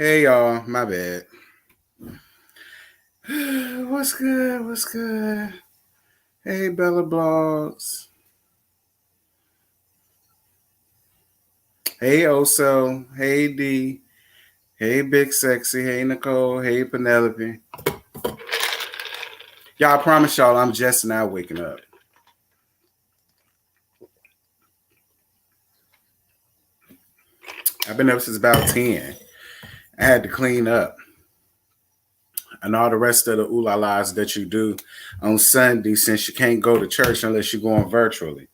Hey y'all, my bad. What's good? What's good? Hey Bella Blogs. Hey Oso. Hey D. Hey Big Sexy. Hey Nicole. Hey Penelope. Y'all, I promise y'all I'm just now waking up. I've been up since about 10. I had to clean up. And all the rest of the ooh la las that you do on Sunday since you can't go to church unless you're going virtually.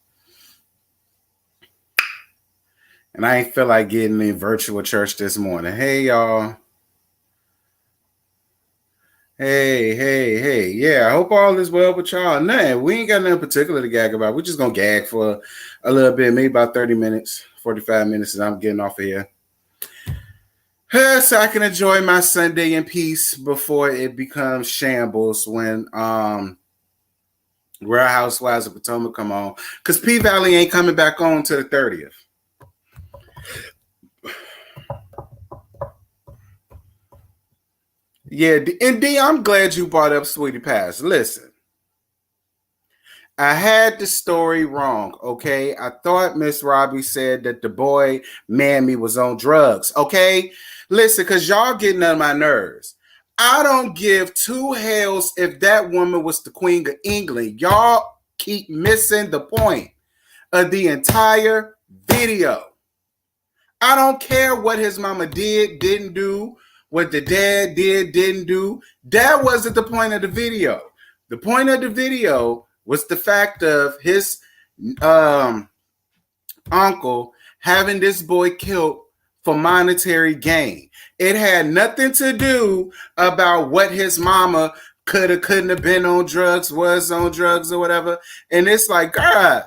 And I ain't feel like getting in virtual church this morning. Hey y'all. Hey. Yeah, I hope all is well with y'all. Nah, we ain't got nothing particular to gag about. We're just going to gag for a little bit, maybe about 30 minutes, 45 minutes, and I'm getting off of here. So I can enjoy my Sunday in peace before it becomes shambles when Real Housewives of Potomac come on. Because P-Valley ain't coming back on to the 30th. Yeah, and D, I'm glad you brought up Sweetie Pass. Listen, I had the story wrong, okay? I thought Miss Robbie said that the boy Mammy was on drugs, okay? Listen, because y'all getting on my nerves. I don't give two hells if that woman was the Queen of England. Y'all keep missing the point of the entire video. I don't care what his mama did, didn't do, what the dad did, didn't do. That wasn't the point of the video. The point of the video was the fact of his uncle having this boy killed for monetary gain. It had nothing to do about what his mama couldn't have been on drugs, was on drugs or whatever. And it's like, God,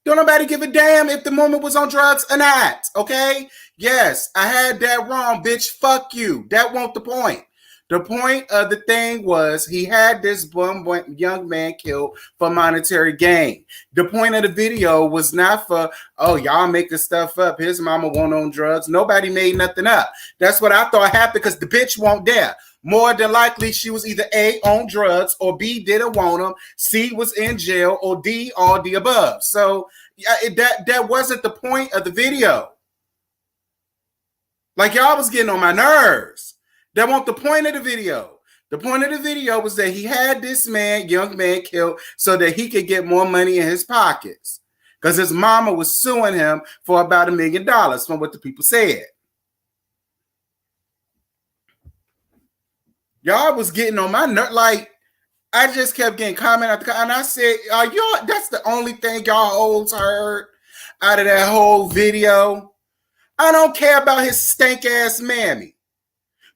don't nobody give a damn if the woman was on drugs or not, okay? Yes, I had that wrong, bitch. Fuck you. That wasn't the point. The point of the thing was he had this young man killed for monetary gain. The point of the video was not for, oh, y'all making stuff up. His mama won't on drugs. Nobody made nothing up. That's what I thought happened because the bitch won't dare. More than likely, she was either A, on drugs, or B, didn't want him, C, was in jail, or D, all the above. So that wasn't the point of the video. Like, y'all was getting on my nerves. That wasn't the point of the video. The point of the video was that he had this young man killed so that he could get more money in his pockets. Because his mama was suing him for about $1 million from what the people said. Y'all was getting on my nerve. Like, I just kept getting comment after comment. And I said, y'all, that's the only thing y'all olds heard out of that whole video. I don't care about his stank ass mammy.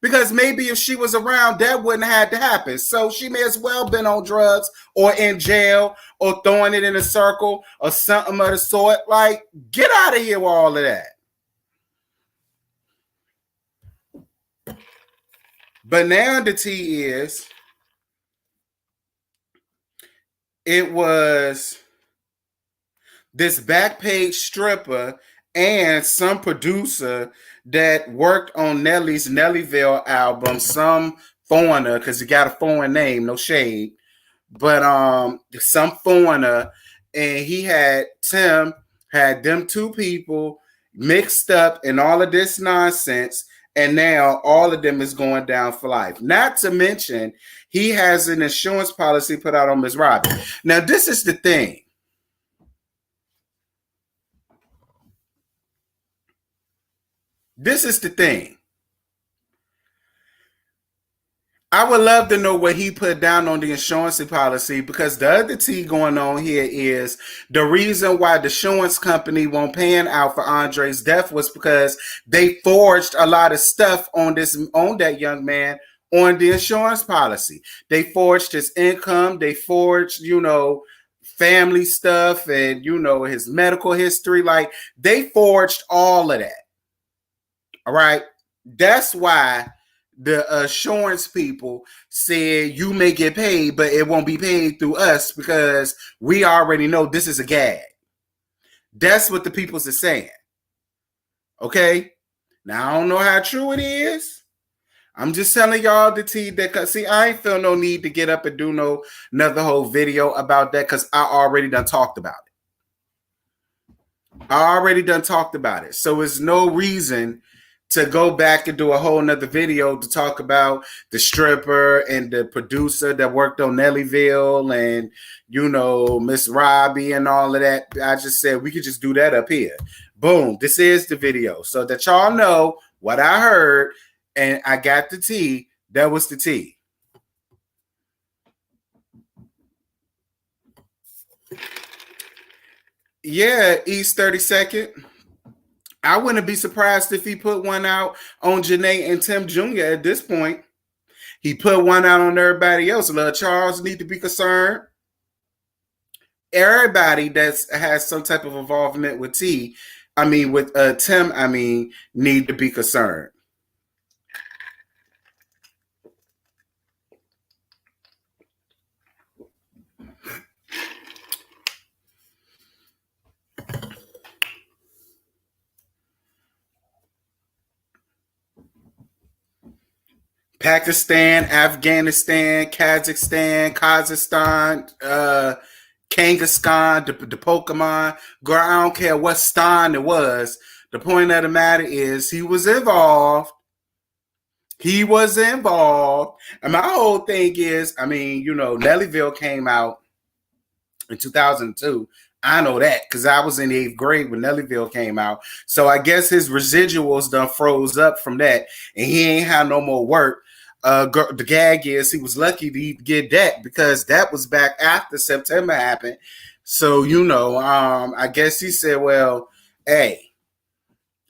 Because maybe if she was around, that wouldn't have had to happen. So she may as well been on drugs or in jail or throwing it in a circle or something of the sort. Like, get out of here with all of that. But now the tea is, it was this Backpage stripper and some producer that worked on Nelly's Nellyville album, some foreigner, because he got a foreign name, no shade, but some foreigner, and he had Tim, had them two people mixed up in all of this nonsense, and now all of them is going down for life. Not to mention, he has an insurance policy put out on Ms. Robbie. Now, this is the thing. This is the thing. I would love to know what he put down on the insurance policy, because the other tea going on here is the reason why the insurance company won't paying out for Andre's death was because they forged a lot of stuff on that young man on the insurance policy. They forged his income. They forged, family stuff and, his medical history. Like, they forged all of that. All right. That's why the assurance people said you may get paid, but it won't be paid through us because we already know this is a gag. That's what the peoples are saying. Okay. Now, I don't know how true it is. I'm just telling y'all the tea that, see, I ain't feel no need to get up and do no another whole video about that because I already done talked about it. So there's no reason to go back and do a whole nother video to talk about the stripper and the producer that worked on Nellyville and, you know, Miss Robbie and all of that. I just said we could just do that up here. Boom. This is the video. So that y'all know what I heard and I got the tea. That was the tea. Yeah, East 32nd. I wouldn't be surprised if he put one out on Janae and Tim Jr. at this point. He put one out on everybody else. Little Charles need to be concerned. Everybody that has some type of involvement with Tim, need to be concerned. Pakistan, Afghanistan, Kazakhstan, Kangaskhan, the Pokemon. Girl, I don't care what stan it was. The point of the matter is he was involved. And my whole thing is, Nellyville came out in 2002. I know that because I was in the 8th grade when Nellyville came out. So I guess his residuals done froze up from that. And he ain't had no more work. The gag is he was lucky to get that because that was back after September happened. So, I guess he said, well, hey,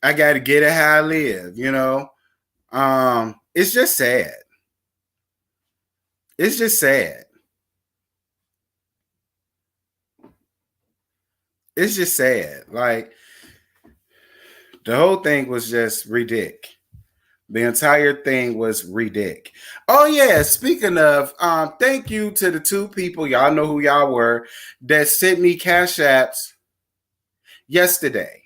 I got to get it how I live, It's just sad. It's just sad. It's just sad. Like, the whole thing was just ridiculous. The entire thing was ridiculous. Oh, yeah. Speaking of, thank you to the 2 people, y'all know who y'all were, that sent me cash apps yesterday.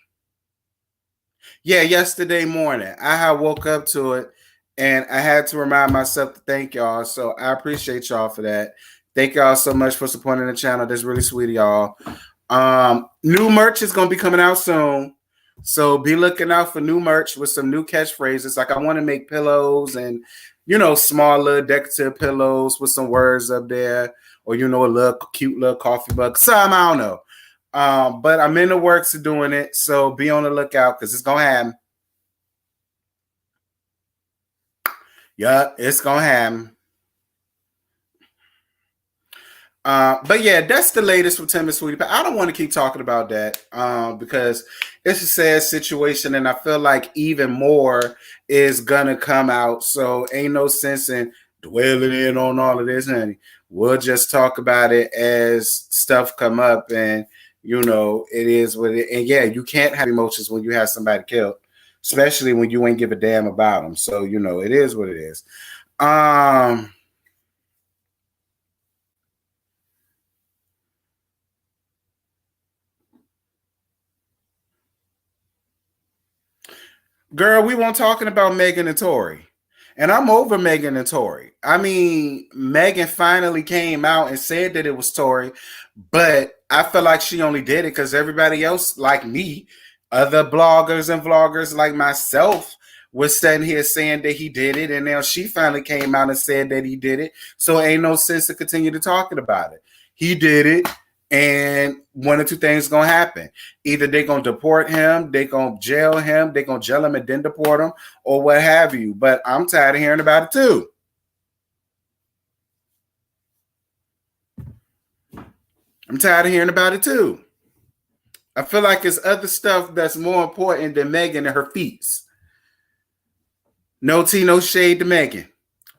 Yeah, yesterday morning. I had woke up to it, and I had to remind myself to thank y'all. So I appreciate y'all for that. Thank y'all so much for supporting the channel. That's really sweet of y'all. New merch is going to be coming out soon. So be looking out for new merch with some new catchphrases. Like I want to make pillows and, small little decorative pillows with some words up there. Or, a little cute little coffee mug. Some, I don't know. But I'm in the works of doing it. So be on the lookout because it's going to happen. Yeah, it's going to happen. But yeah, that's the latest from Tim and Sweetie Pie. I don't want to keep talking about that because it's a sad situation, and I feel like even more is gonna come out. So ain't no sense in dwelling in on all of this, honey. We'll just talk about it as stuff come up, and it is what it. And yeah, you can't have emotions when you have somebody killed, especially when you ain't give a damn about them. So it is what it is. Girl, we weren't talking about Megan and Tory. And I'm over Megan and Tory. Megan finally came out and said that it was Tory, but I feel like she only did it because everybody else, like me, other bloggers and vloggers like myself, was sitting here saying that he did it. And now she finally came out and said that he did it. So ain't no sense to continue to talking about it. He did it. And one or two things gonna happen. Either they're gonna deport him, they're gonna jail him, they're gonna jail him and then deport him, or what have you. But I'm tired of hearing about it too. I feel like it's other stuff that's more important than Megan and her feats. No tea, no shade to Megan.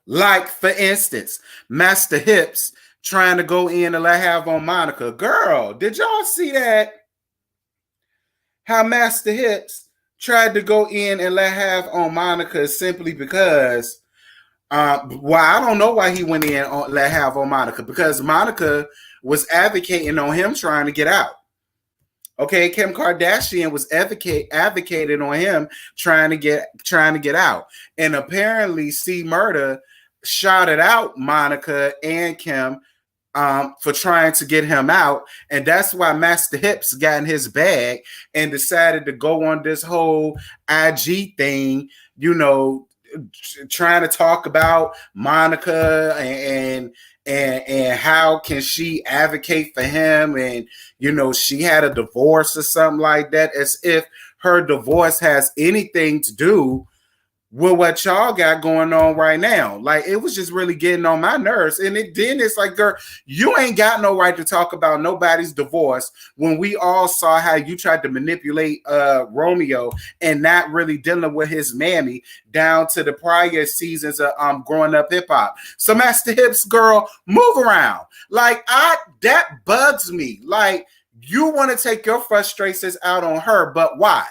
Like, for instance, Master Hips trying to go in and let have on Monica. Girl, did y'all see that? How Master Hips tried to go in and let have on Monica simply because, I don't know why he went in on let have on Monica, because Monica was advocating on him trying to get out. Okay, Kim Kardashian was advocating on him trying to get out, and apparently C Murder shouted out Monica and Kim for trying to get him out, and that's why Master Hips got in his bag and decided to go on this whole IG thing, trying to talk about Monica and how can she advocate for him, and she had a divorce or something like that, as if her divorce has anything to do with what y'all got going on right now. Like, it was just really getting on my nerves. And then it's like, girl, you ain't got no right to talk about nobody's divorce when we all saw how you tried to manipulate Romeo and not really dealing with his mammy down to the prior seasons of Growing Up Hip Hop. So Master Hips, girl, move around. Like, that bugs me. Like, you want to take your frustrations out on her, but why?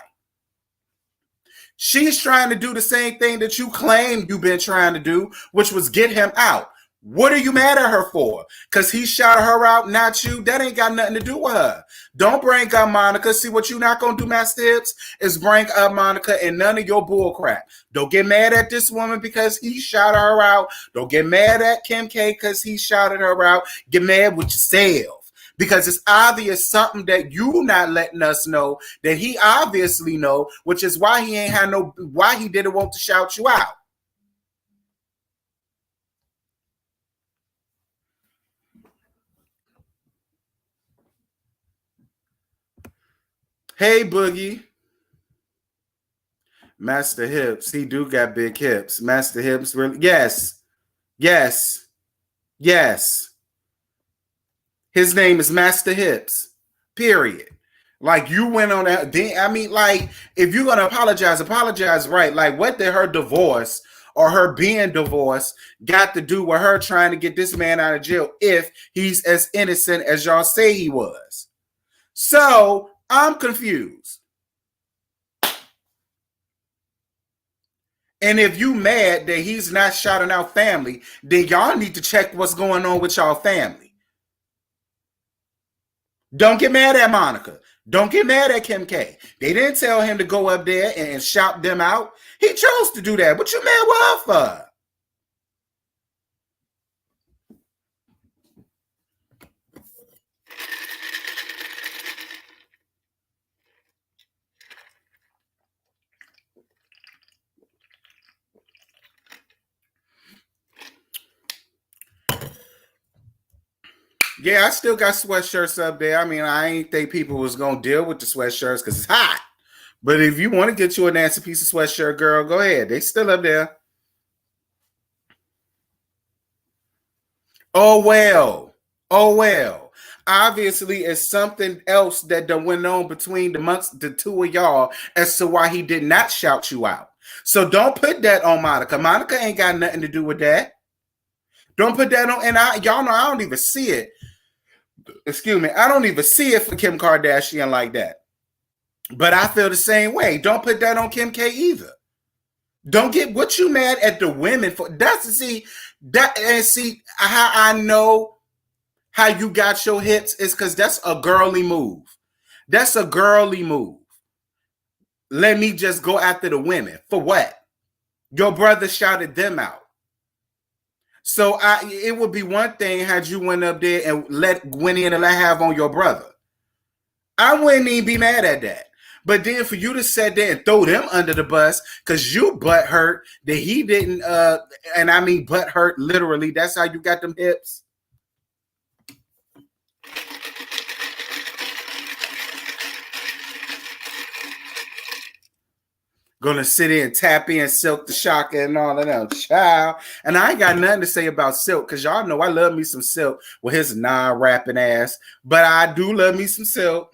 She's trying to do the same thing that you claim you've been trying to do, which was get him out. What are you mad at her for? Because he shouted her out, not you. That ain't got nothing to do with her. Don't bring up Monica. See, what you're not going to do, Master Hips, is bring up Monica and none of your bull crap. Don't get mad at this woman because he shouted her out. Don't get mad at Kim K because he shouted her out. Get mad with yourself. Because it's obvious something that you not letting us know that he obviously know, which is why why he didn't want to shout you out. Hey, Boogie. Master Hips, he do got big hips. Master Hips, really? Yes. His name is Master Hips, period. Like, you went on that. I mean, like, if you're going to apologize right. Like, what did her divorce or her being divorced got to do with her trying to get this man out of jail if he's as innocent as y'all say he was? So, I'm confused. And if you mad that he's not shouting out family, then y'all need to check what's going on with y'all family. Don't get mad at Monica. Don't get mad at Kim K. They didn't tell him to go up there and shout them out. He chose to do that. What you mad with her for? Yeah, I still got sweatshirts up there. I mean, I ain't think people was going to deal with the sweatshirts because it's hot. But if you want to get you a nasty piece of sweatshirt, girl, go ahead. They still up there. Oh, well. Obviously, it's something else that done went on between amongst the two of y'all as to why he did not shout you out. So don't put that on Monica. Monica ain't got nothing to do with that. Don't put that on. And y'all know I don't even see it. Excuse me. I don't even see it for Kim Kardashian like that. But I feel the same way. Don't put that on Kim K either. Don't get what you mad at the women for. That's to see how I know how you got your hips is because that's a girly move. That's a girly move. Let me just go after the women. For what? Your brother shouted them out. So it would be one thing had you went up there and went in and let have on your brother. I wouldn't even be mad at that. But then for you to sit there and throw them under the bus because you butt hurt that he didn't, and I mean butt hurt literally. That's how you got them hips. Gonna sit in and tap in Silk the Shocker and all of that, child. And I ain't got nothing to say about Silk because y'all know I love me some Silk with his non-rapping ass. But I do love me some Silk.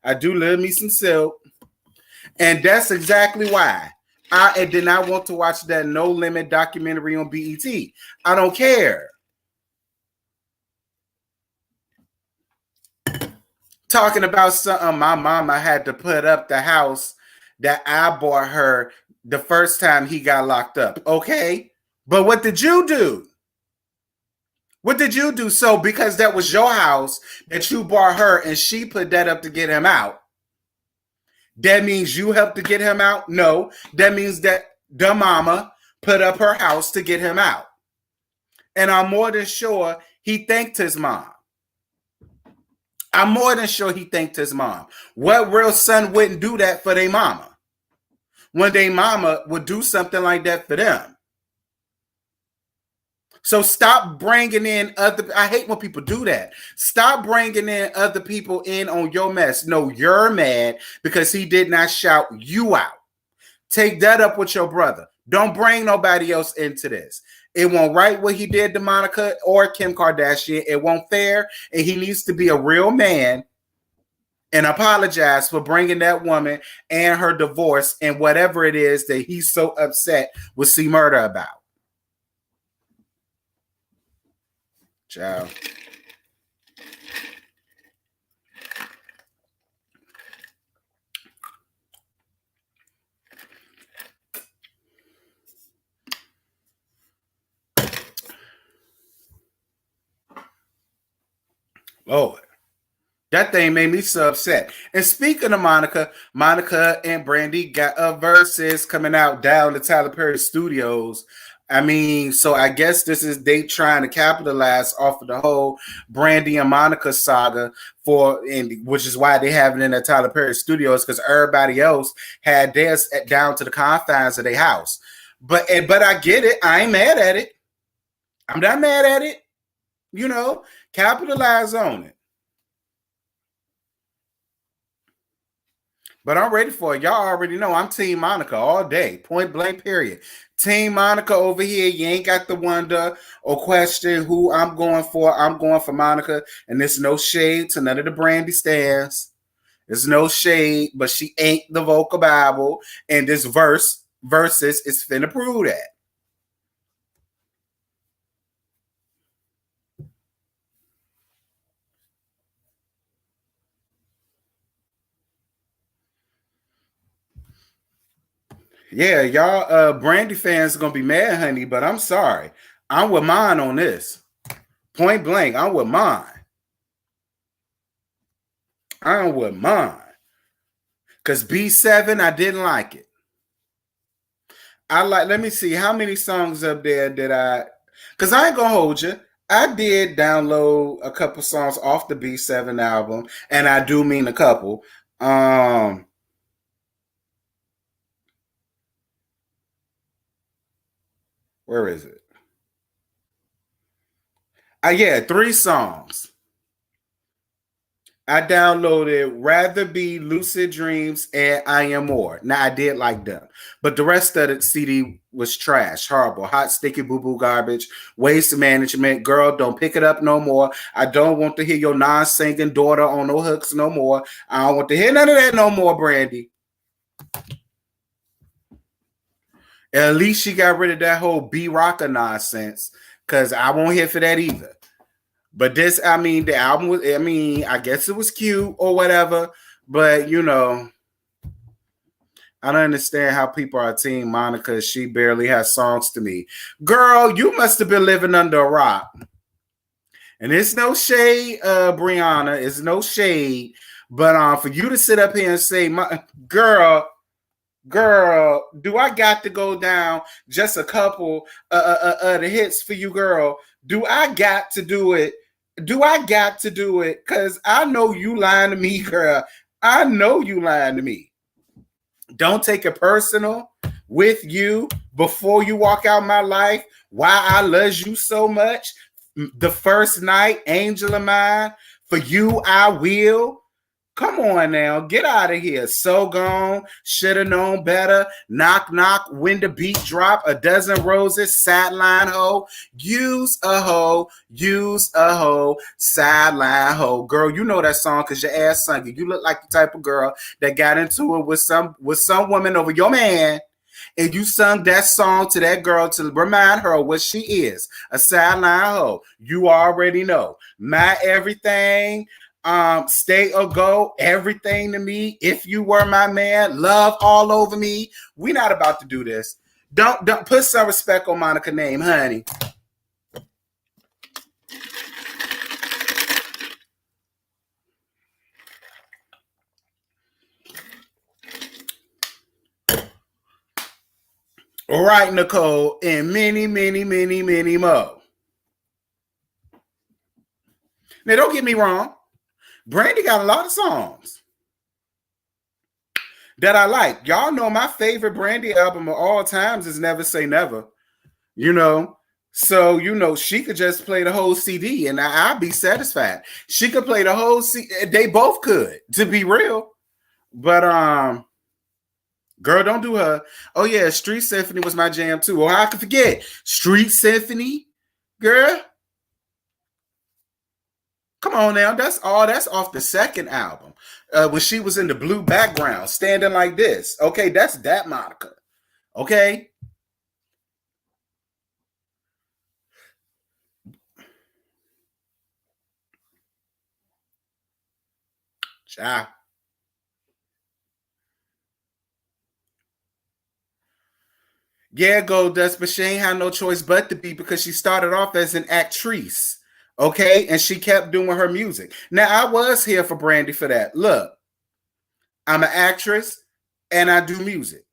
And that's exactly why I did not want to watch that No Limit documentary on BET. I don't care. Talking about something my mama had to put up the house that I bought her the first time he got locked up. Okay. But what did you do? What did you do? So because that was your house that you bought her and she put that up to get him out, that means you helped to get him out? No, that means that the mama put up her house to get him out. And I'm more than sure he thanked his mom. I'm more than sure he thanked his mom. What real son wouldn't do that for their mama? When their mama would do something like that for them. So stop bringing in other. I hate when people do that. Stop bringing in other people in on your mess. No, you're mad because he did not shout you out. Take that up with your brother. Don't bring nobody else into this. It won't right what he did to Monica or Kim Kardashian. It won't fair. And he needs to be a real man and apologize for bringing that woman and her divorce and whatever it is that he's so upset with C Murder about. Ciao. Lord, that thing made me so upset. And speaking of Monica, Monica and Brandy got a verses coming out down the Tyler Perry Studios. I mean, so I guess this is they trying to capitalize off of the whole Brandy and Monica saga which is why they have it in the Tyler Perry Studios, because everybody else had theirs down to the confines of their house. But I get it. I ain't mad at it. I'm not mad at it. You know, capitalize on it. But I'm ready for it. Y'all already know I'm Team Monica all day. Point blank, period. Team Monica over here. You ain't got to wonder or question who I'm going for. I'm going for Monica. And there's no shade to none of the Brandy stands. There's no shade, but she ain't the vocal Bible. And this versus is finna prove that. Yeah, y'all Brandy fans are gonna be mad, honey, but I'm sorry. I'm with mine on this. Point blank, I'm with mine. I'm with mine. Because B7, I didn't like it. Let me see how many songs up there did I, because I ain't gonna hold you. I did download a couple songs off the B7 album, and I do mean a couple. Where is it? Yeah, 3 songs. I downloaded Rather Be, Lucid Dreams, and I Am More. Now, I did like them. But the rest of the CD was trash, horrible, hot, sticky, boo-boo garbage, waste management. Girl, don't pick it up no more. I don't want to hear your non-singing daughter on no hooks no more. I don't want to hear none of that no more, Brandy. At least she got rid of that whole B-Rocker nonsense, because I won't hear for that either. But this, I mean, the album was, I mean, I guess it was cute or whatever. But, you know, I don't understand how people are Team Monica. She barely has songs to me. Girl, you must have been living under a rock. And it's no shade, Brianna. It's no shade. But for you to sit up here and say, girl, do I got to go down just a couple of the hits for you, girl? Do I got to do it? Do I got to do it? Because I know you lying to me, girl. I know you lying to me. Don't take it personal with you before you walk out my life. Why I love you so much. The first night, angel of mine. For you, I will. Come on now, get out of here. So gone, should have known better. Knock, knock, when the beat drop, a dozen roses, sideline hoe. Use a hoe, sideline hoe. Girl, you know that song because your ass sung it. You look like the type of girl that got into it with some woman over your man. And you sung that song to that girl to remind her what she is, a sideline hoe. You already know. My everything. Stay or go, everything to me. If you were my man, love all over me. We not about to do this. Don't put some respect on Monica's name, honey. Right, Nicole, and many, many, many, many more. Now, don't get me wrong. Brandy got a lot of songs that I like. Y'all know my favorite Brandy album of all times is Never Say Never. You know, so she could just play the whole CD and I'd be satisfied. She could play the whole CD. They both could, to be real. But girl, don't do her. Oh yeah, Street Symphony was my jam too. Oh, I could forget Street Symphony, girl. Come on now, that's off the second album. When she was in the blue background, standing like this. Okay, that's that Monica. Okay. Ciao. Yeah, Goldust, but she ain't had no choice but to be because she started off as an actress. Okay, and she kept doing her music. Now I was here for Brandy for that. Look, I'm an actress and I do music.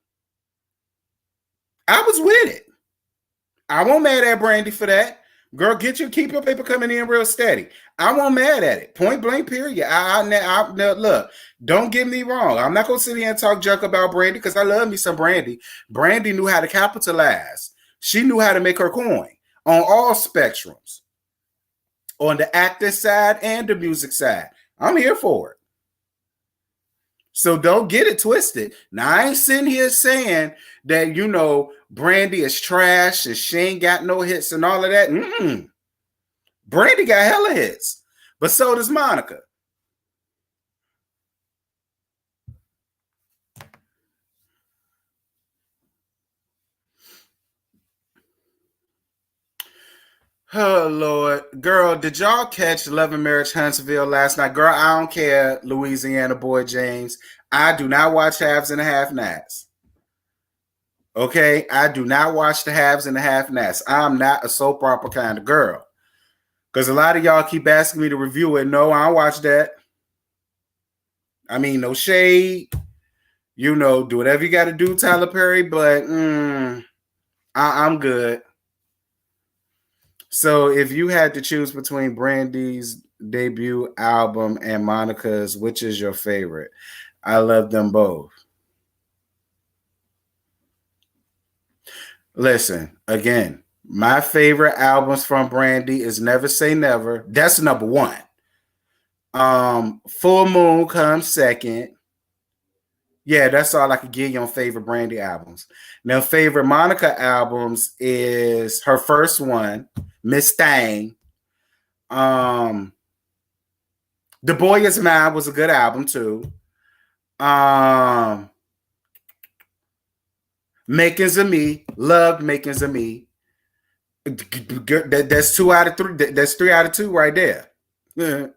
I was with it. I won't mad at Brandy for that. Girl, keep your paper coming in real steady. I won't mad at it. Point blank, period. Look, don't get me wrong. I'm not gonna sit here and talk junk about Brandy because I love me some Brandy. Brandy knew how to capitalize. She knew how to make her coin on all spectrums, on the acting side and the music side. I'm here for it. So don't get it twisted. Now, I ain't sitting here saying that, Brandy is trash and she ain't got no hits and all of that. Brandy got hella hits, but so does Monica. Oh, Lord. Girl, did y'all catch Love and Marriage Huntsville last night? Girl, I don't care, Louisiana boy James. I do not watch halves and a half nights. Okay? I do not watch the halves and the half nights. I'm not a soap opera kind of girl. Because a lot of y'all keep asking me to review it. No, I don't watch that. I mean, no shade. Do whatever you got to do, Tyler Perry, but I'm good. So if you had to choose between Brandy's debut album and Monica's, which is your favorite? I love them both. Listen, again, my favorite albums from Brandy is Never Say Never. That's number one. Full Moon comes second. Yeah, that's all I could give you on favorite Brandy albums. Now, favorite Monica albums is her first one, Miss Thang. The Boy Is Mine was a good album too. Makings of Me, loved Makings of Me. That's 2 out of 3. That's 3 out of 2 right there. Yeah.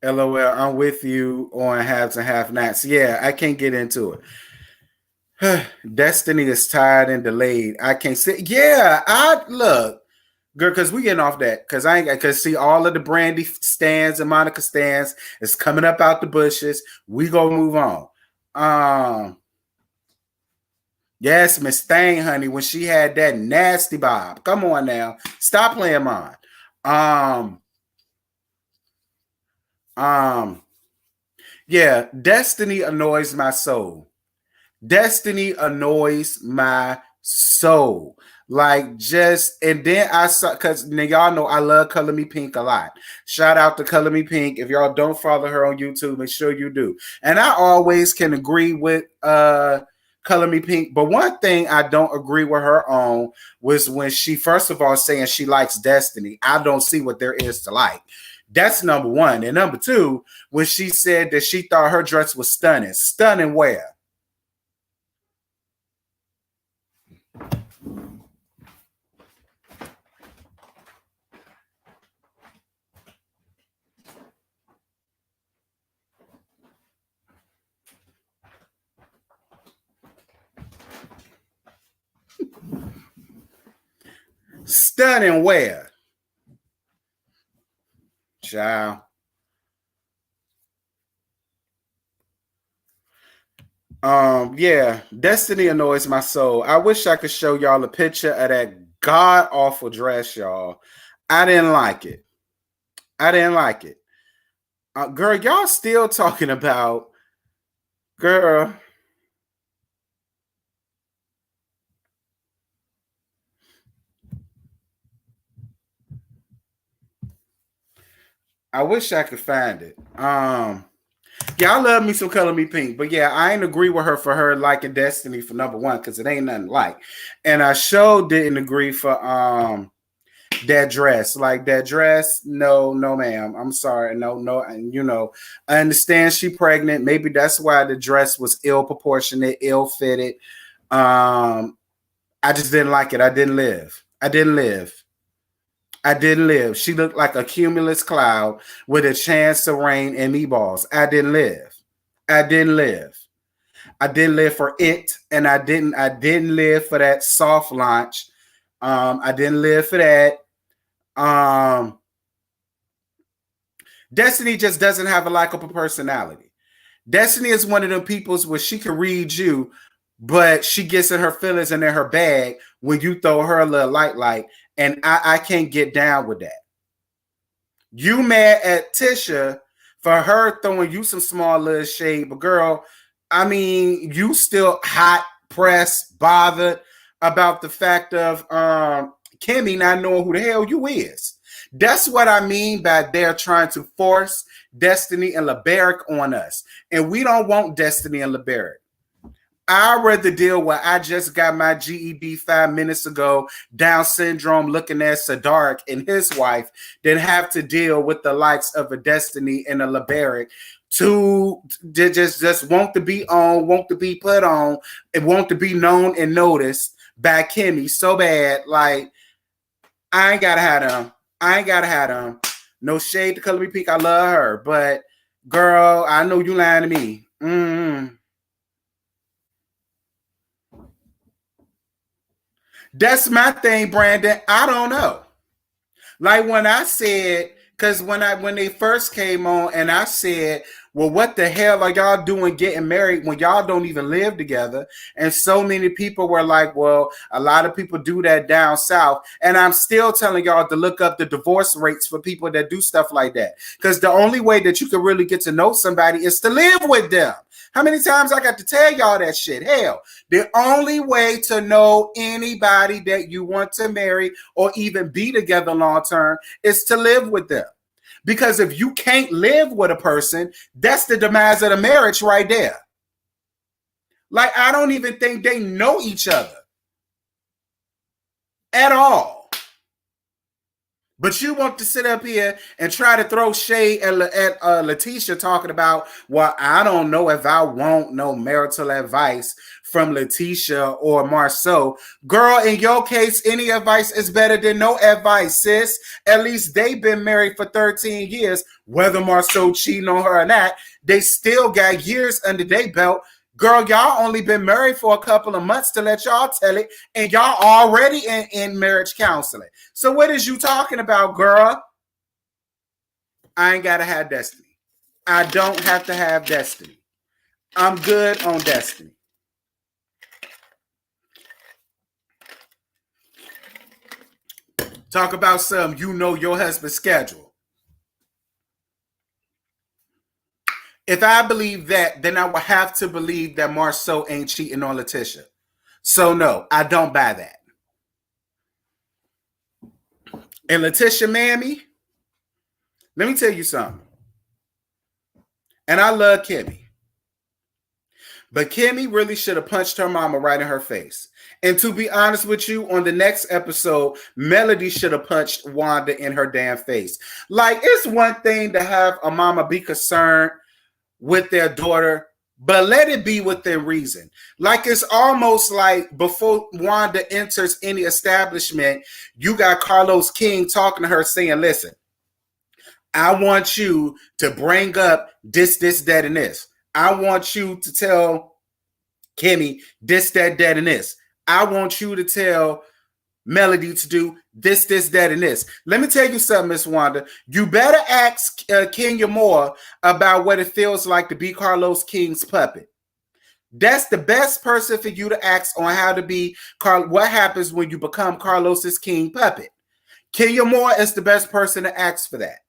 LOL, I'm with you on halves and half nights. Yeah, I can't get into it. Destiny is tired and delayed. I can't say. Yeah, I look, girl, because we getting off that. Because I ain't because see all of the Brandy stands and Monica stands is coming up out the bushes. We gonna move on. Yes, Miss Thang, honey, when she had that nasty bob. Come on now. Stop playing mine. Yeah, Destiny annoys my soul. Destiny annoys my soul. Like just and then I saw because y'all know I love Color Me Pink a lot. Shout out to Color Me Pink. If y'all don't follow her on YouTube, make sure you do. And I always can agree with Color Me Pink. But one thing I don't agree with her on was when she first of all saying she likes Destiny. I don't see what there is to like. That's number one. And number two, when she said that she thought her dress was stunning. Stunning where? Stunning where? Child. Yeah, Destiny annoys my soul. I wish I could show y'all a picture of that god awful dress, y'all. I didn't like it. I didn't like it. Girl, y'all still talking about girl. I wish I could find it. Yeah, I love me some Color Me Pink, but yeah, I ain't agree with her for her liking Destiny for number one because it ain't nothing like. And I sure didn't agree for that dress. Like that dress, no, no, ma'am. I'm sorry, no, no. And I understand she pregnant. Maybe that's why the dress was ill proportionate, ill fitted. I just didn't like it. I didn't live. I didn't live. I didn't live. She looked like a cumulus cloud with a chance to rain and meatballs. I didn't live. I didn't live. I didn't live for it, and I didn't live for that soft launch. I didn't live for that. Um, Destiny just doesn't have a likable personality. Destiny is one of them peoples where she can read you, but she gets in her feelings and in her bag when you throw her a little light, and I can't get down with that. You mad at Tisha for her throwing you some small little shade, but girl, I mean, you still hot, pressed, bothered about the fact of Kimmy not knowing who the hell you is. That's what I mean by they're trying to force Destiny and LeBaric on us. And we don't want Destiny and LeBaric. I'd rather deal where I just got my GED 5 minutes ago, Down syndrome, looking at Sadark and his wife, than have to deal with the likes of a Destiny and a LeBaric to just want to be on, want to be put on, and want to be known and noticed by Kimmy so bad. Like, I ain't gotta have them. I ain't gotta have them. No shade to Color Me Pink. I love her, but girl, I know you lying to me. That's my thing, Brandon. I don't know. Like when I said, because when they first came on, and I said, well, what the hell are y'all doing getting married when y'all don't even live together? And so many people were like, well, a lot of people do that down south. And I'm still telling y'all to look up the divorce rates for people that do stuff like that. Because the only way that you can really get to know somebody is to live with them. How many times I got to tell y'all that shit? Hell, the only way to know anybody that you want to marry or even be together long term is to live with them. Because if you can't live with a person, that's the demise of the marriage right there. Like, I don't even think they know each other at all. But you want to sit up here and try to throw shade at Letitia talking about, well, I don't know if I want no marital advice from Letitia or Marceau. Girl, in your case, any advice is better than no advice, sis. At least they've been married for 13 years. Whether Marceau cheating on her or not, they still got years under their belt. Girl, y'all only been married for a couple of months to let y'all tell it, and y'all already in marriage counseling. So what is you talking about, girl? I ain't got to have Destiny. I don't have to have Destiny. I'm good on Destiny. Talk about something you know your husband's schedule. If I believe that, then I will have to believe that Marceau ain't cheating on Letitia. So no, I don't buy that. And Letitia Mammy, let me tell you something. And I love Kimmy. But Kimmy really should have punched her mama right in her face. And to be honest with you, on the next episode, Melody should have punched Wanda in her damn face. Like, it's one thing to have a mama be concerned with their daughter, but let it be within reason. Like, it's almost like before Wanda enters any establishment, you got Carlos King talking to her saying, listen, I want you to bring up this, that, and this. I want you to tell Kimmy this, that, and this. I want you to tell Melody to do this, that, and this. Let me tell you something, Miss Wanda. You better ask Kenya Moore about what it feels like to be Carlos King's puppet. That's the best person for you to ask on how to be what happens when you become Carlos's king puppet. Kenya Moore is the best person to ask for that.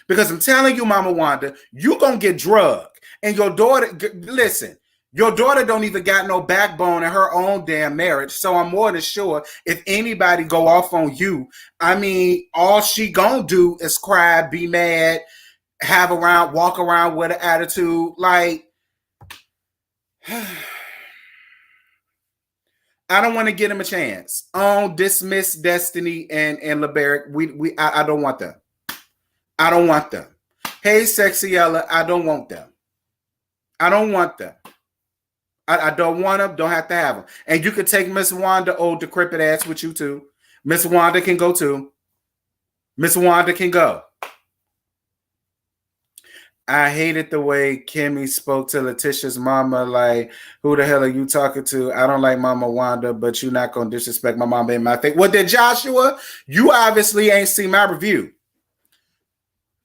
Because I'm telling you, Mama Wanda, you gonna get drugged. And your daughter, listen, your daughter don't even got no backbone in her own damn marriage. So I'm more than sure if anybody go off on you, I mean, all she gonna do is cry, be mad, walk around with an attitude. Like, I don't want to give him a chance. Dismiss Destiny and LeBaric. I don't want them. I don't want them. Hey, Sexy Ella, I don't want them. I don't want them. I don't want them. Don't have to have them. And you could take Miss Wanda, old decrepit ass, with you too. Miss Wanda can go too. Miss Wanda can go. I hated the way Kimmy spoke to Letitia's mama. Like, who the hell are you talking to? I don't like Mama Wanda, but you're not going to disrespect my mama in my face. Well, then, Joshua, you obviously ain't seen my review.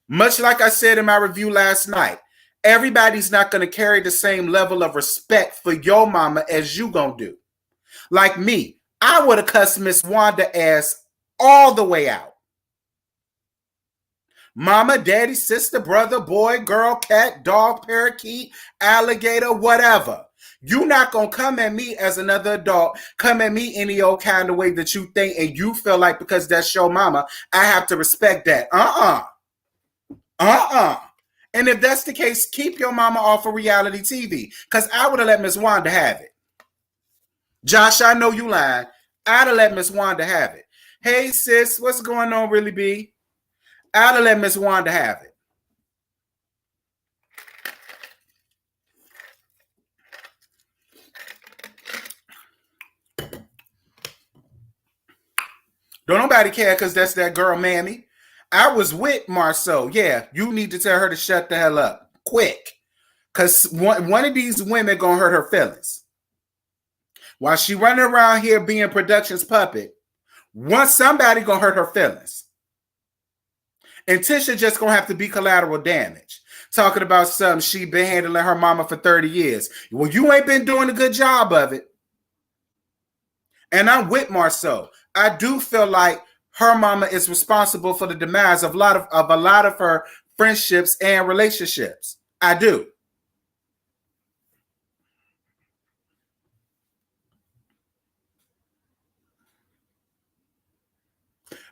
Much like I said in my review last night, everybody's not going to carry the same level of respect for your mama as you going to do. Like me, I would have cussed Miss Wanda ass all the way out. Mama, daddy, sister, brother, boy, girl, cat, dog, parakeet, alligator, whatever. You're not going to come at me as another adult, come at me any old kind of way that you think and you feel like because that's your mama, I have to respect that. And if that's the case, keep your mama off of reality TV because I would have let Miss Wanda have it. Josh, I know you lying. I'd have let Miss Wanda have it. Hey, sis, what's going on, really, B? I'd have let Miss Wanda have it. Don't nobody care because that's that girl, Mammy. I was with Marceau. Yeah, you need to tell her to shut the hell up. Quick. Because one of these women going to hurt her feelings. While she running around here being production's puppet, somebody going to hurt her feelings. And Tisha just going to have to be collateral damage. Talking about something she been handling her mama for 30 years. Well, you ain't been doing a good job of it. And I'm with Marceau. I do feel like her mama is responsible for the demise of a lot of her friendships and relationships. I do.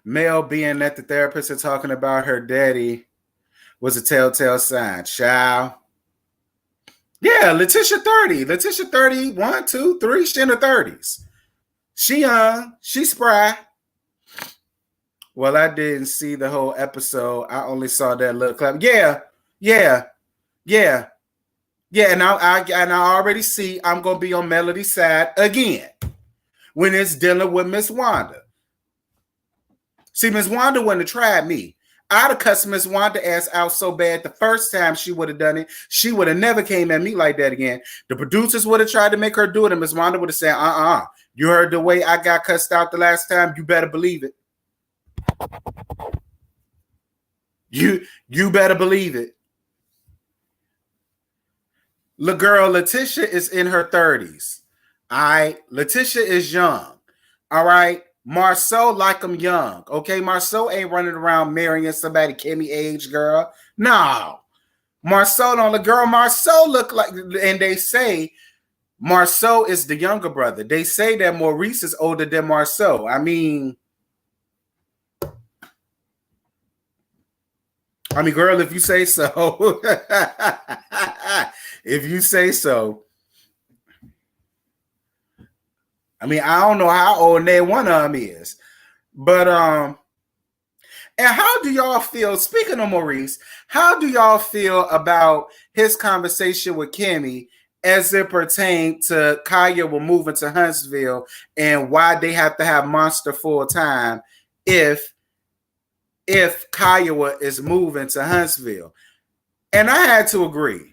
Mel being that the therapist are talking about her daddy was a telltale sign. Child. Yeah, Letitia 30. Letitia 30, 1, 2, 3. She in her 30s. She young. She spry. Well, I didn't see the whole episode. I only saw that little clip. Yeah. And I already see I'm gonna be on Melody's side again when it's dealing with Miss Wanda. See, Miss Wanda wouldn't have tried me. I'd have cussed Miss Wanda ass out so bad the first time she would have done it. She would have never came at me like that again. The producers would have tried to make her do it, and Miss Wanda would have said, you heard the way I got cussed out the last time. You better believe it. You better believe it. The girl, Letitia is in her 30s. All right. Letitia is young. All right. Marceau like him young. Okay. Marceau ain't running around marrying somebody Kimmy age, girl. No. Marceau don't. The girl Marceau look like, and they say Marceau is the younger brother. They say that Maurice is older than Marceau. I mean, girl, if you say so. If you say so. I mean, I don't know how old neither one of them is. But, and how do y'all feel, speaking of Maurice, how do y'all feel about his conversation with Kimmy as it pertained to Kaya will move into Huntsville and why they have to have Monster full time if Kiowa is moving to Huntsville? And I had to agree.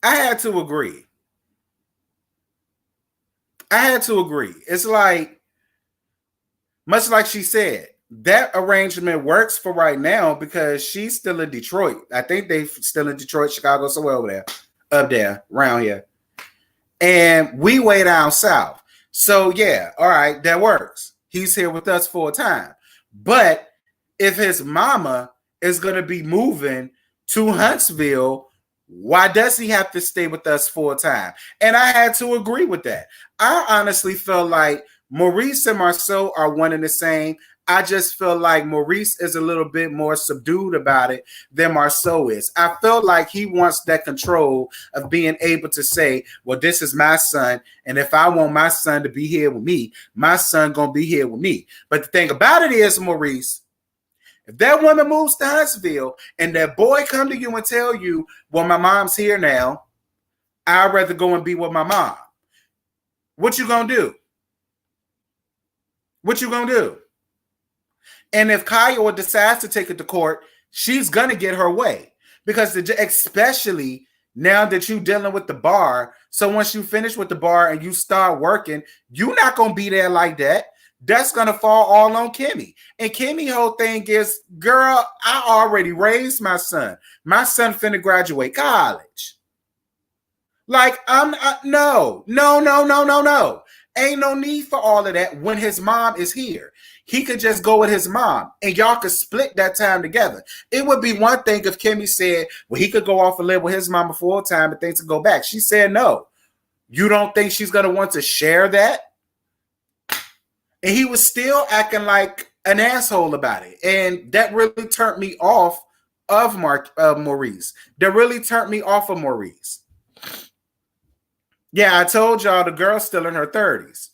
I had to agree. It's like, much like she said, that arrangement works for right now because she's still in Detroit. I think they still in Detroit, Chicago, somewhere over there, up there, around here. And we way down south. So yeah, all right, that works. He's here with us full time. But if his mama is going to be moving to Huntsville, why does he have to stay with us full time? And I had to agree with that. I honestly feel like Maurice and Marceau are one and the same. I just feel like Maurice is a little bit more subdued about it than Marceau is. I feel like he wants that control of being able to say, well, this is my son, and if I want my son to be here with me, my son gonna be here with me. But the thing about it is, Maurice, if that woman moves to Huntsville and that boy come to you and tell you, well, my mom's here now, I'd rather go and be with my mom. What you gonna do? What you gonna do? And if Kaya decides to take it to court, she's going to get her way. Because especially now that you're dealing with the bar, so once you finish with the bar and you start working, you're not going to be there like that. That's going to fall all on Kimmy. And Kimmy's whole thing is, girl, I already raised my son. My son finna graduate college. Like, no. Ain't no need for all of that when his mom is here. He could just go with his mom and y'all could split that time together. It would be one thing if Kimmy said, well, he could go off and live with his mama full time and things to go back. She said no. You don't think she's going to want to share that? And he was still acting like an asshole about it. And that really turned me off of Maurice. That really turned me off of Maurice. Yeah, I told y'all the girl's still in her 30s.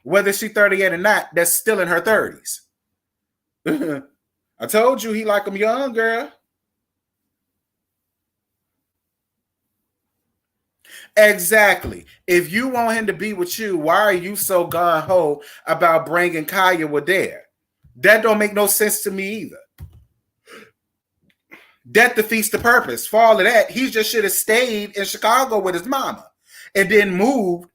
Whether she's 38 or not, that's still in her 30s. I told you he like them young, girl. Exactly. If you want him to be with you, why are you so gung-ho about bringing Kaya with there? That don't make no sense to me either. That defeats the purpose. For all of that, he just should have stayed in Chicago with his mama and then moved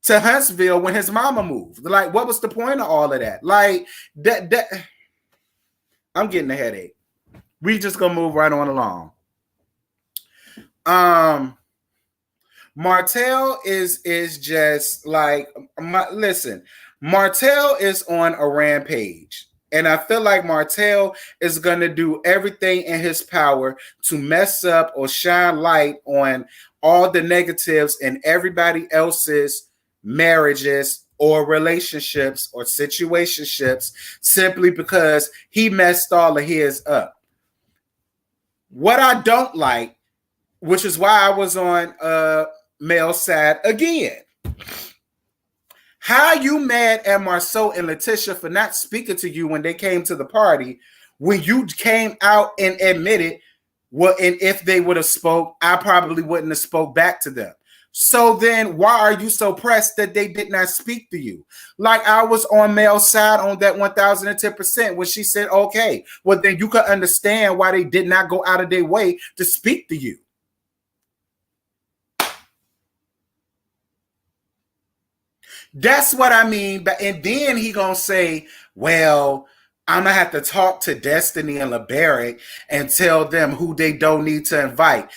to Huntsville when his mama moved. Like, what was the point of all of that? Like, that I'm getting a headache. We just gonna move right on along. Martell is just like, listen, Martell is on a rampage. And I feel like Martell is going to do everything in his power to mess up or shine light on all the negatives in everybody else's marriages or relationships or situationships simply because he messed all of his up. What I don't like, which is why I was on male side again. How you mad at Marceau and Letitia for not speaking to you when they came to the party when you came out and admitted, well, and if they would have spoke, I probably wouldn't have spoke back to them. So then why are you so pressed that they did not speak to you? Like I was on Mel's side on that 1010% when she said, okay, well, then you could understand why they did not go out of their way to speak to you. That's what I mean. And then he gonna say, well, I'm gonna have to talk to Destiny and LeBarrett and tell them who they don't need to invite.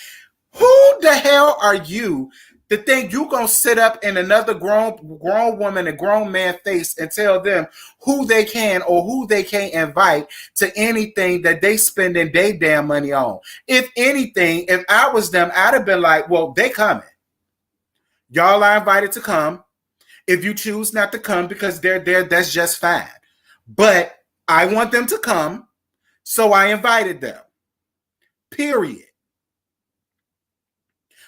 Who the hell are you to think you gonna sit up in another grown woman and grown man face and tell them who they can or who they can't invite to anything that they spending their damn money on? If anything, if I was them, I'd have been like, well, they coming. Y'all are invited to come. If you choose not to come because they're there, that's just fine. But I want them to come, so I invited them. Period.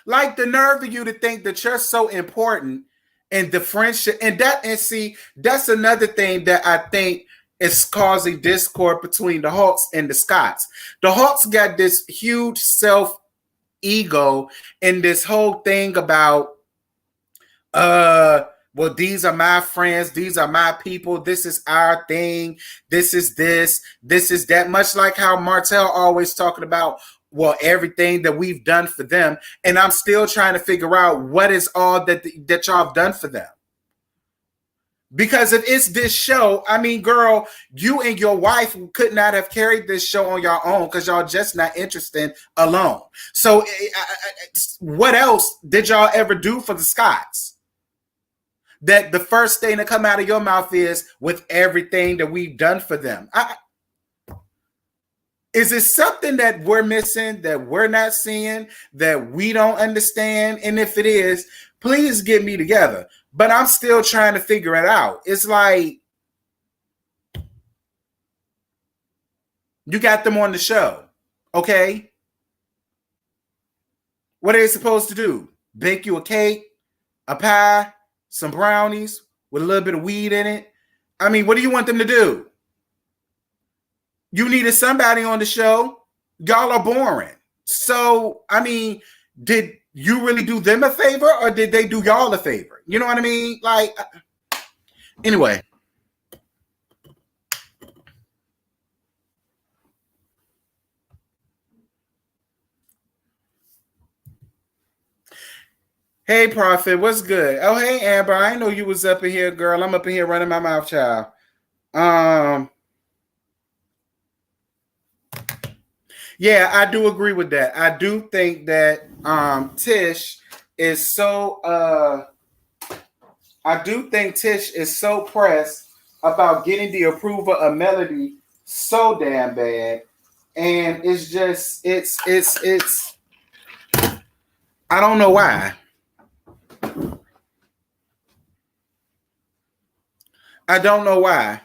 Like the nerve of you to think that you're so important in the friendship. And see, that's another thing that I think is causing discord between the Hawks and the Scotts. The Hawks got this huge self-ego and this whole thing about, well, these are my friends. These are my people. This is our thing. This is this. This is that. Much like how Martell always talking about, well, everything that we've done for them. And I'm still trying to figure out what is all that y'all have done for them. Because if it's this show, I mean, girl, you and your wife could not have carried this show on your own because y'all just not interested alone. So what else did y'all ever do for the Scotts? That the first thing that come out of your mouth is, with everything that we've done for them. Is it something that we're missing, that we're not seeing, that we don't understand? And if it is, please get me together. But I'm still trying to figure it out. It's like, you got them on the show, okay? What are they supposed to do? Bake you a cake, a pie, some brownies with a little bit of weed in it? I mean, what do you want them to do? You needed somebody on the show. Y'all are boring. So, I mean, did you really do them a favor or did they do y'all a favor? You know what I mean? Like, anyway. Hey, Prophet, what's good? Oh, hey, Amber, I didn't know you was up in here, girl. I'm up in here running my mouth, child. Yeah, I do agree with that. I do think that Tish is so I do think Tish is so pressed about getting the approval of Melody so damn bad. And it's just it's I don't know why. I don't know why.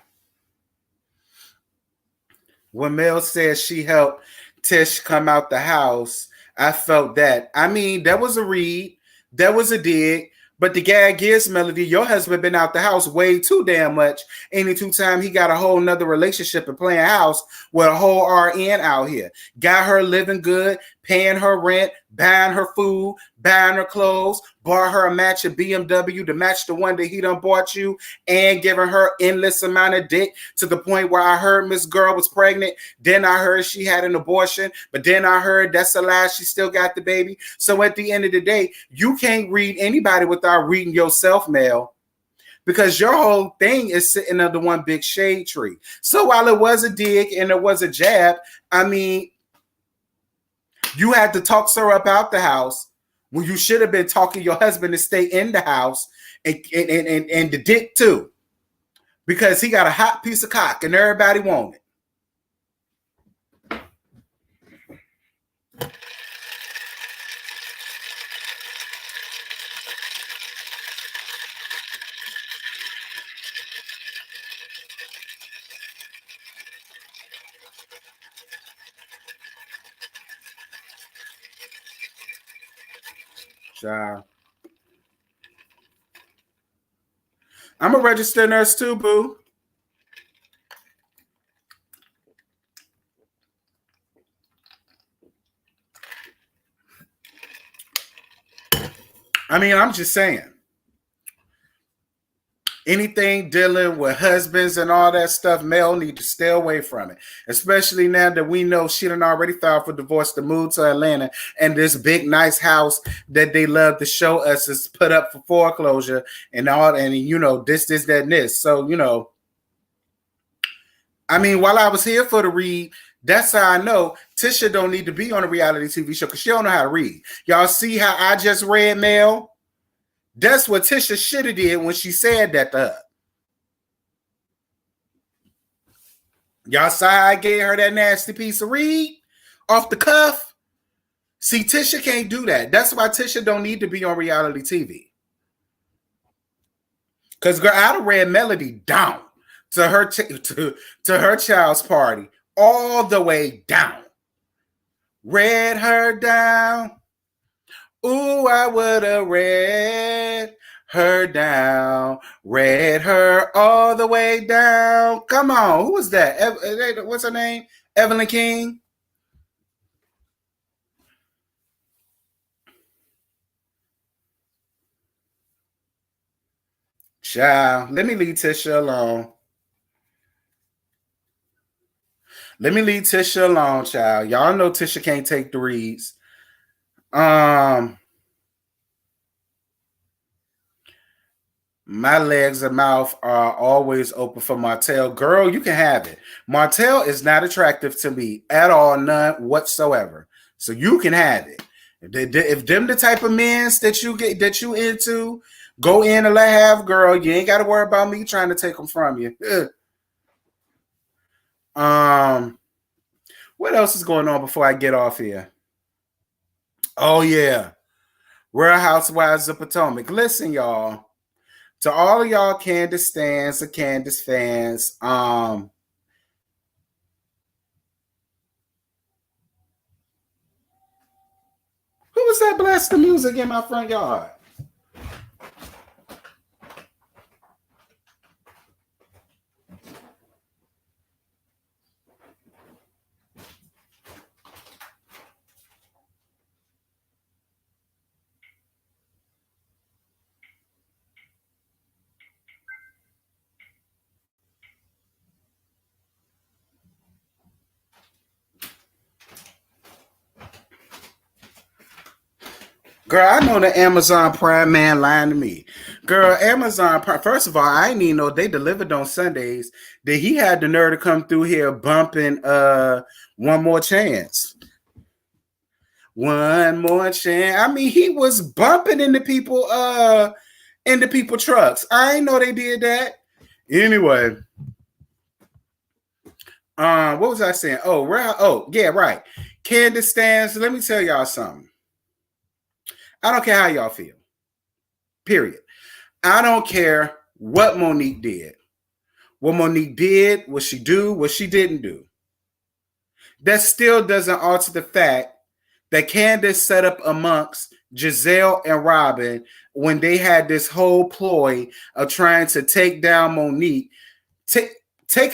When Mel says she helped Tish come out the house, I felt that. I mean, that was a read, that was a dig, but the gag is, Melody, your husband been out the house way too damn much. Any two time he got a whole nother relationship and playing house with a whole RN out here. Got her living good, paying her rent, buying her food, buying her clothes, bought her a match of BMW to match the one that he done bought you, and giving her endless amount of dick to the point where I heard Miss Girl was pregnant. Then I heard she had an abortion, but then I heard that's a lie, she still got the baby. So at the end of the day, you can't read anybody without reading yourself, Mel, because your whole thing is sitting under one big shade tree. So while it was a dig and it was a jab, I mean, you had to talk her up out the house when you should have been talking your husband to stay in the house and the dick too, because he got a hot piece of cock and everybody want it. Child. I'm a registered nurse too, boo. I mean, I'm just saying. Anything dealing with husbands and all that stuff, Mel need to stay away from it. Especially now that we know she done already filed for divorce to move to Atlanta, and this big nice house that they love to show us is put up for foreclosure and all, and you know, this, that, and this. So, you know, I mean, while I was here for the read, that's how I know Tisha don't need to be on a reality TV show because she don't know how to read. Y'all see how I just read, Mel? That's what Tisha should have did when she said that to her. Y'all saw how I gave her that nasty piece of read off the cuff? See, Tisha can't do that. That's why Tisha don't need to be on reality TV. Because girl, I'd have read Melody down to her to her child's party, all the way down. Read her down. Ooh, I would have read her down, read her all the way down. Come on, who was that? What's her name? Evelyn King? Child, let me leave Tisha alone. Let me leave Tisha alone, child. Y'all know Tisha can't take the reads. My legs and mouth are always open for Martell. Girl, you can have it. Martell is not attractive to me at all, none whatsoever. So you can have it. If them the type of men that you into, go in and let have, girl. You ain't got to worry about me trying to take them from you. What else is going on before I get off here? Oh yeah, Real Housewives of Potomac. Listen, y'all. To all of y'all Candace stands or Candace fans, who was that blasting music in my front yard? Girl, I know the Amazon Prime man lying to me. Girl, Amazon Prime, first of all, I didn't even know they delivered on Sundays. That he had the nerve to come through here bumping One More Chance. One More Chance. I mean, he was bumping into people trucks. I didn't know they did that. Anyway. What was I saying? Oh, yeah, right. Candace stands. Let me tell y'all something. I don't care how y'all feel. Period. I don't care what Monique did. What Monique did, what she do, what she didn't do. That still doesn't alter the fact that Candace set up amongst Giselle and Robin when they had this whole ploy of trying to take down Monique, take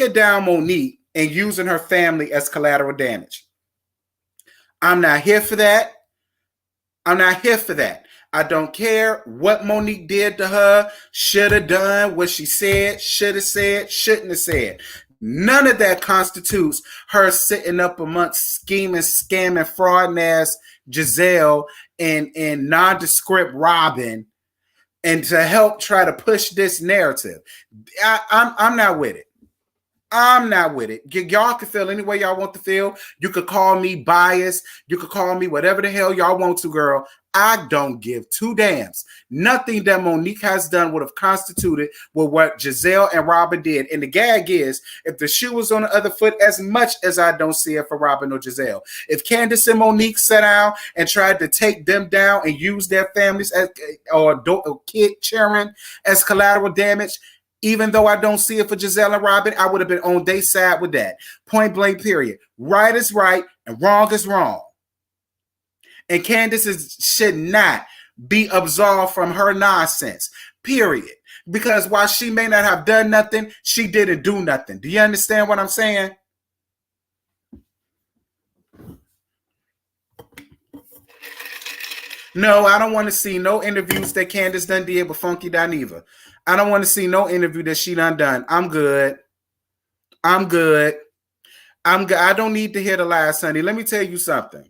it down Monique and using her family as collateral damage. I'm not here for that. I'm not here for that. I don't care what Monique did to her, should have done, what she said, should have said, shouldn't have said. None of that constitutes her sitting up amongst scheming, scamming, fraud ass Giselle and nondescript Robin and to help try to push this narrative. I'm not with it. I'm not with it. Y'all can feel any way y'all want to feel. You could call me biased. You could call me whatever the hell y'all want to, girl. I don't give two damns. Nothing that Monique has done would have constituted with what Giselle and Robin did. And the gag is, if the shoe was on the other foot, as much as I don't see it for Robin or Giselle, if Candace and Monique sat down and tried to take them down and use their families as, or kid cheering as collateral damage, even though I don't see it for Giselle and Robin, I would have been on their side with that. Point blank, period. Right is right and wrong is wrong. And Candace should not be absolved from her nonsense, period. Because while she may not have done nothing, she didn't do nothing. Do you understand what I'm saying? No, I don't want to see no interviews that Candace done did with Funky Dineva. I don't want to see no interview that she done. I'm good. I'm good. I don't need to hear the last Sunday. Let me tell you something.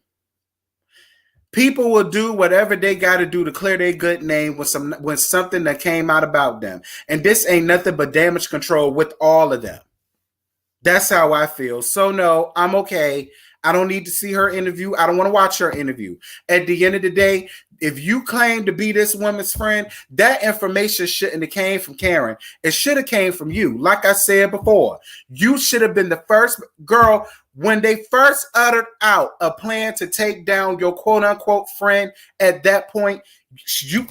People will do whatever they got to do to clear their good name when something that came out about them. And this ain't nothing but damage control with all of them. That's how I feel. So no, I'm okay. I don't need to see her interview. I don't want to watch her interview. At the end of the day, if you claim to be this woman's friend, that information shouldn't have came from Karen. It should have came from you. Like I said before, you should have been the first girl when they first uttered out a plan to take down your quote unquote friend. At that point, you,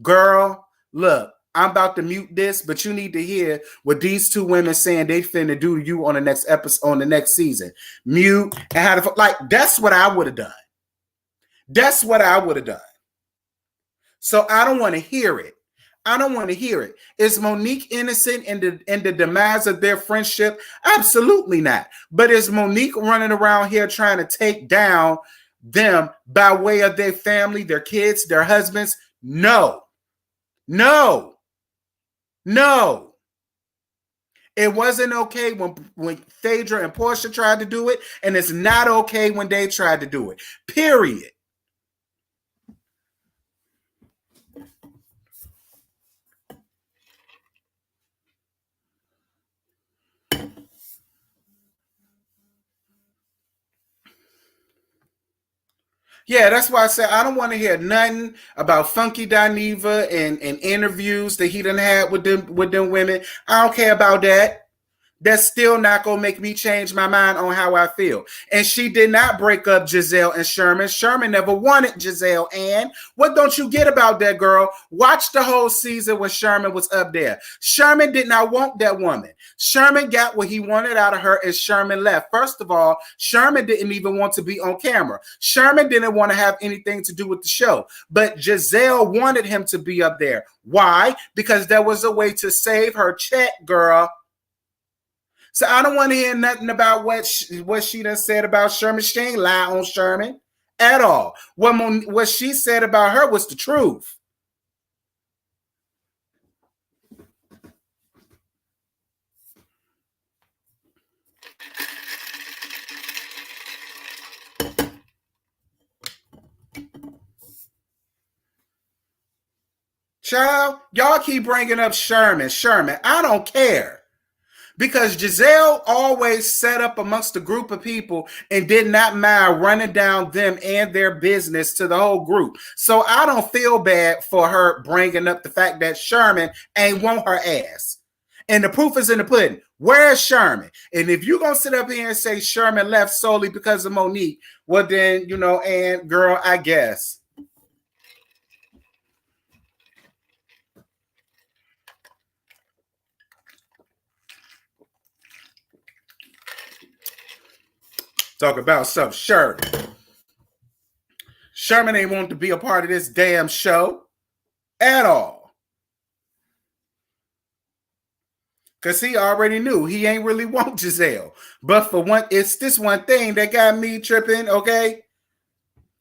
girl, look. I'm about to mute this, but you need to hear what these two women saying they finna do to you on the next episode, on the next season. Mute and how to, like, that's what I would have done. That's what I would have done. So I don't want to hear it. I don't want to hear it. Is Monique innocent in the demise of their friendship? Absolutely not. But is Monique running around here trying to take down them by way of their family, their kids, their husbands? No. No. No, it wasn't okay when Phaedra and Portia tried to do it, and it's not okay when they tried to do it. Period. Yeah, that's why I said I don't want to hear nothing about Funky Dineva and interviews that he done had with them women. I don't care about that. That's still not gonna make me change my mind on how I feel. And she did not break up Giselle and Sherman. Sherman never wanted Giselle. And what don't you get about that, girl? Watch the whole season when Sherman was up there. Sherman did not want that woman. Sherman got what he wanted out of her, and Sherman left. First of all, Sherman didn't even want to be on camera. Sherman didn't want to have anything to do with the show. But Giselle wanted him to be up there. Why? Because there was a way to save her check, girl. So I don't want to hear nothing about what she done said about Sherman. She ain't lie on Sherman at all. What she said about her was the truth. Child, y'all keep bringing up Sherman. I don't care. Because Giselle always set up amongst a group of people and did not mind running down them and their business to the whole group. So I don't feel bad for her bringing up the fact that Sherman ain't want her ass. And the proof is in the pudding. Where's Sherman? And if you're going to sit up here and say Sherman left solely because of Monique, well then, and girl, I guess. Talk about some Sherman. Sherman ain't want to be a part of this damn show at all. Because he already knew he ain't really want Giselle. But for one, it's this one thing that got me tripping, okay?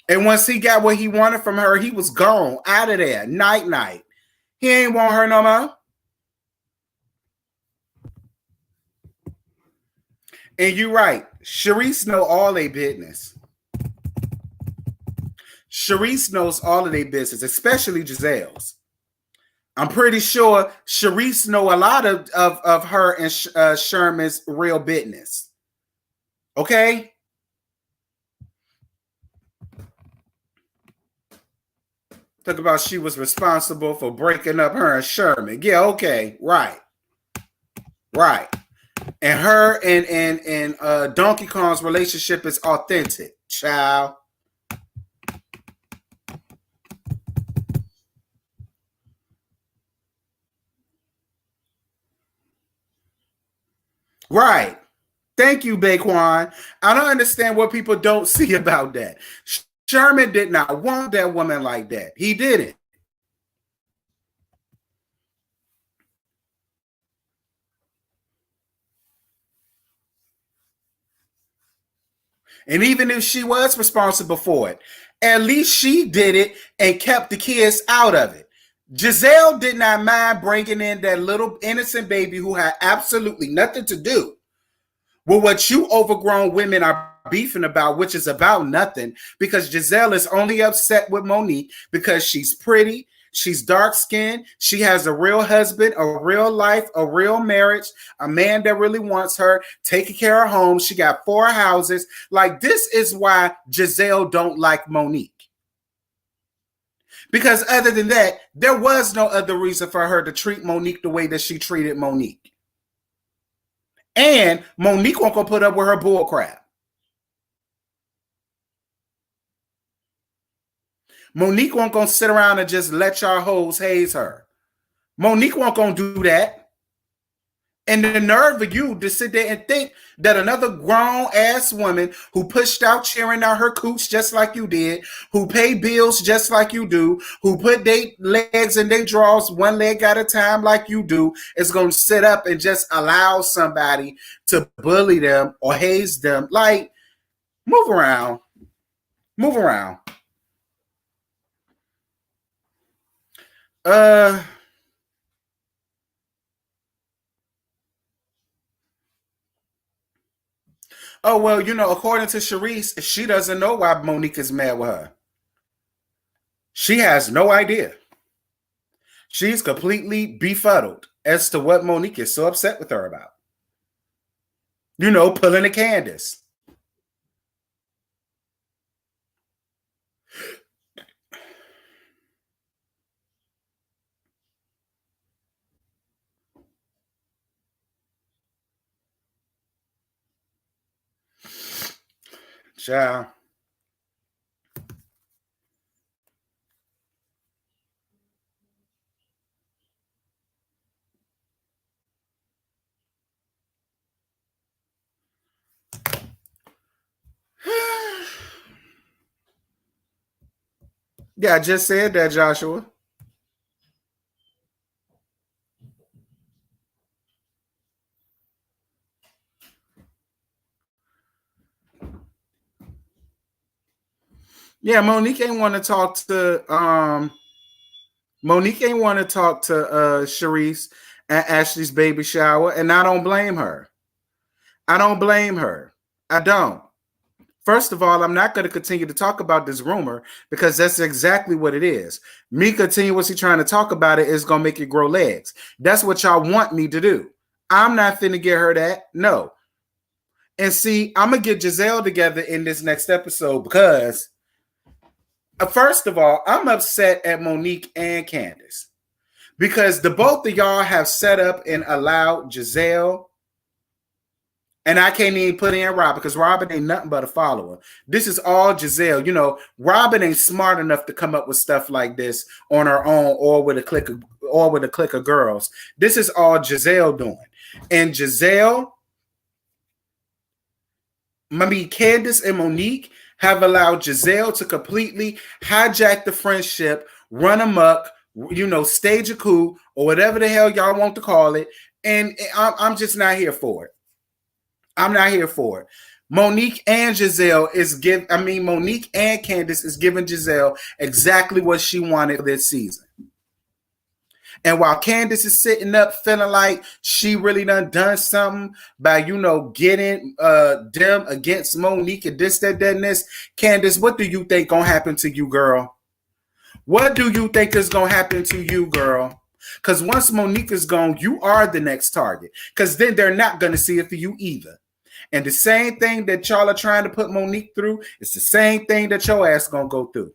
And once he got what he wanted from her, he was gone, out of there, night. He ain't want her no more. And you're right. Sharice know all their business. Sharice knows all of their business, especially Giselle's. I'm pretty sure Sharice know a lot of her and Sherman's real business. Okay? Talk about she was responsible for breaking up her and Sherman. Yeah, okay. Right. And her and Donkey Kong's relationship is authentic, child. Right. Thank you, Baquan. I don't understand what people don't see about that. Sherman did not want that woman like that. He didn't. And even if she was responsible for it, at least she did it and kept the kids out of it. Giselle did not mind bringing in that little innocent baby who had absolutely nothing to do with what you overgrown women are beefing about, which is about nothing, because Giselle is only upset with Monique because she's pretty, she's dark-skinned, she has a real husband, a real life, a real marriage, a man that really wants her, taking care of home. She got 4 houses. Like, this is why Giselle don't like Monique. Because other than that, there was no other reason for her to treat Monique the way that she treated Monique. And Monique won't go put up with her bull crap. Monique won't go sit around and just let y'all hoes haze her. Monique won't go do that. And the nerve of you to sit there and think that another grown-ass woman who pushed out, cheering out her cooch just like you did, who paid bills just like you do, who put their legs in their drawers one leg at a time like you do, is going to sit up and just allow somebody to bully them or haze them. Like, move around. Move around. Oh, well, according to Sharice, she doesn't know why Monique is mad with her. She has no idea. She's completely befuddled as to what Monique is so upset with her about. Pulling a Candace. Ciao. Yeah, I just said that, Joshua. Yeah, Monique ain't want to talk to Sharice at Ashley's baby shower, and I don't blame her. I don't blame her. I don't. First of all, I'm not going to continue to talk about this rumor because that's exactly what it is. Me continuously trying to talk about it is going to make it grow legs. That's what y'all want me to do. I'm not finna get her that. No. And see, I'm going to get Giselle together in this next episode because, first of all, I'm upset at Monique and Candace because the both of y'all have set up and allowed Giselle. And I can't even put in Robin because Robin ain't nothing but a follower. This is all Giselle. You know, Robin ain't smart enough to come up with stuff like this on her own or with a clique of girls. This is all Giselle doing. And Candace and Monique have allowed Giselle to completely hijack the friendship, run amok, stage a coup or whatever the hell y'all want to call it. And I'm just not here for it. I'm not here for it. Monique and Candace is giving Giselle exactly what she wanted for this season. And while Candace is sitting up feeling like she really done something by, getting them against Monique and this, that, and this, Candace, what do you think gonna happen to you, girl? What do you think is gonna happen to you, girl? Because once Monique is gone, you are the next target. Because then they're not gonna see it for you either. And the same thing that y'all are trying to put Monique through, it's the same thing that your ass gonna go through.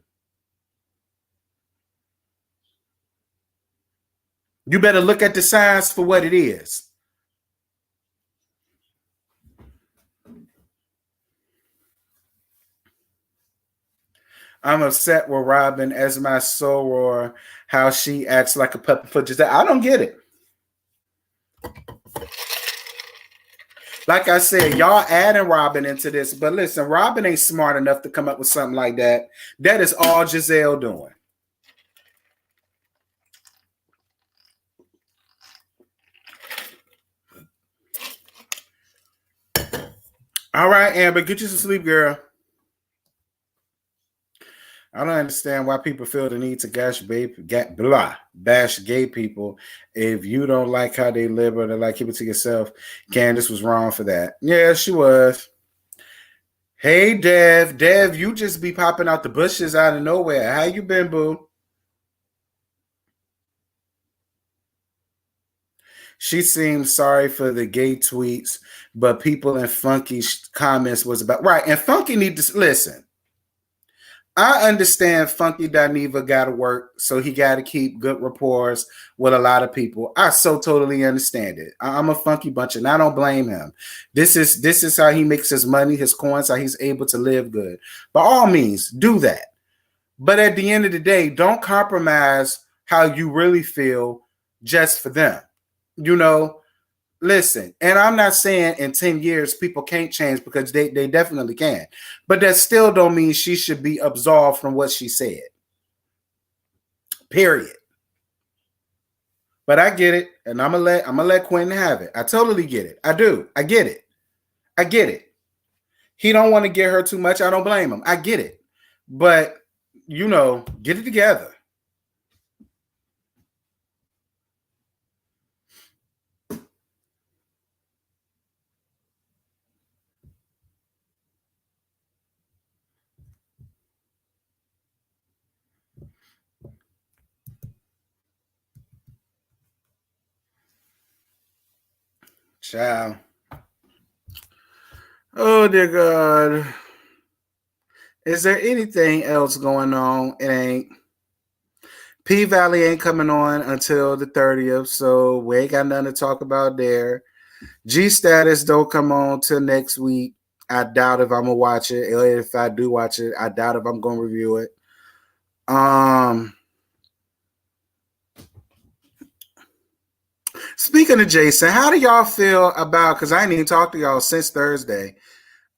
You better look at the signs for what it is. I'm upset with Robin as my soror, how she acts like a puppet for Giselle. I don't get it. Like I said, y'all adding Robin into this, but listen, Robin ain't smart enough to come up with something like that. That is all Giselle doing. All right, Amber, get you some sleep, girl. I don't understand why people feel the need to bash gay people. If you don't like how they live or they like, keep it to yourself. Candace was wrong for that. Yeah, she was. Hey, Dev. Dev, you just be popping out the bushes out of nowhere. How you been, boo? She seemed sorry for the gay tweets, but people in Funky comments was about right. And Funky need to listen. I understand Funky Dineva got to work, so he got to keep good rapport with a lot of people. I so totally understand it. I'm a Funky bunch, and I don't blame him. This is how he makes his money, his coins, how he's able to live good. By all means, do that. But at the end of the day, don't compromise how you really feel just for them. Listen, and I'm not saying in 10 years people can't change because they definitely can. But that still don't mean she should be absolved from what she said. Period. But I get it, and I'm gonna let Quentin have it. I totally get it. I do. I get it. I get it. He don't want to get her too much. I don't blame him. I get it. But get it together. Ciao. Oh, dear God. Is there anything else going on? It ain't. P-Valley ain't coming on until the 30th, so we ain't got nothing to talk about there. G-Status don't come on till next week. I doubt if I'm gonna watch it. Or if I do watch it, I doubt if I'm gonna review it. Speaking of Jason, how do y'all feel about? Because I ain't even talked to y'all since Thursday.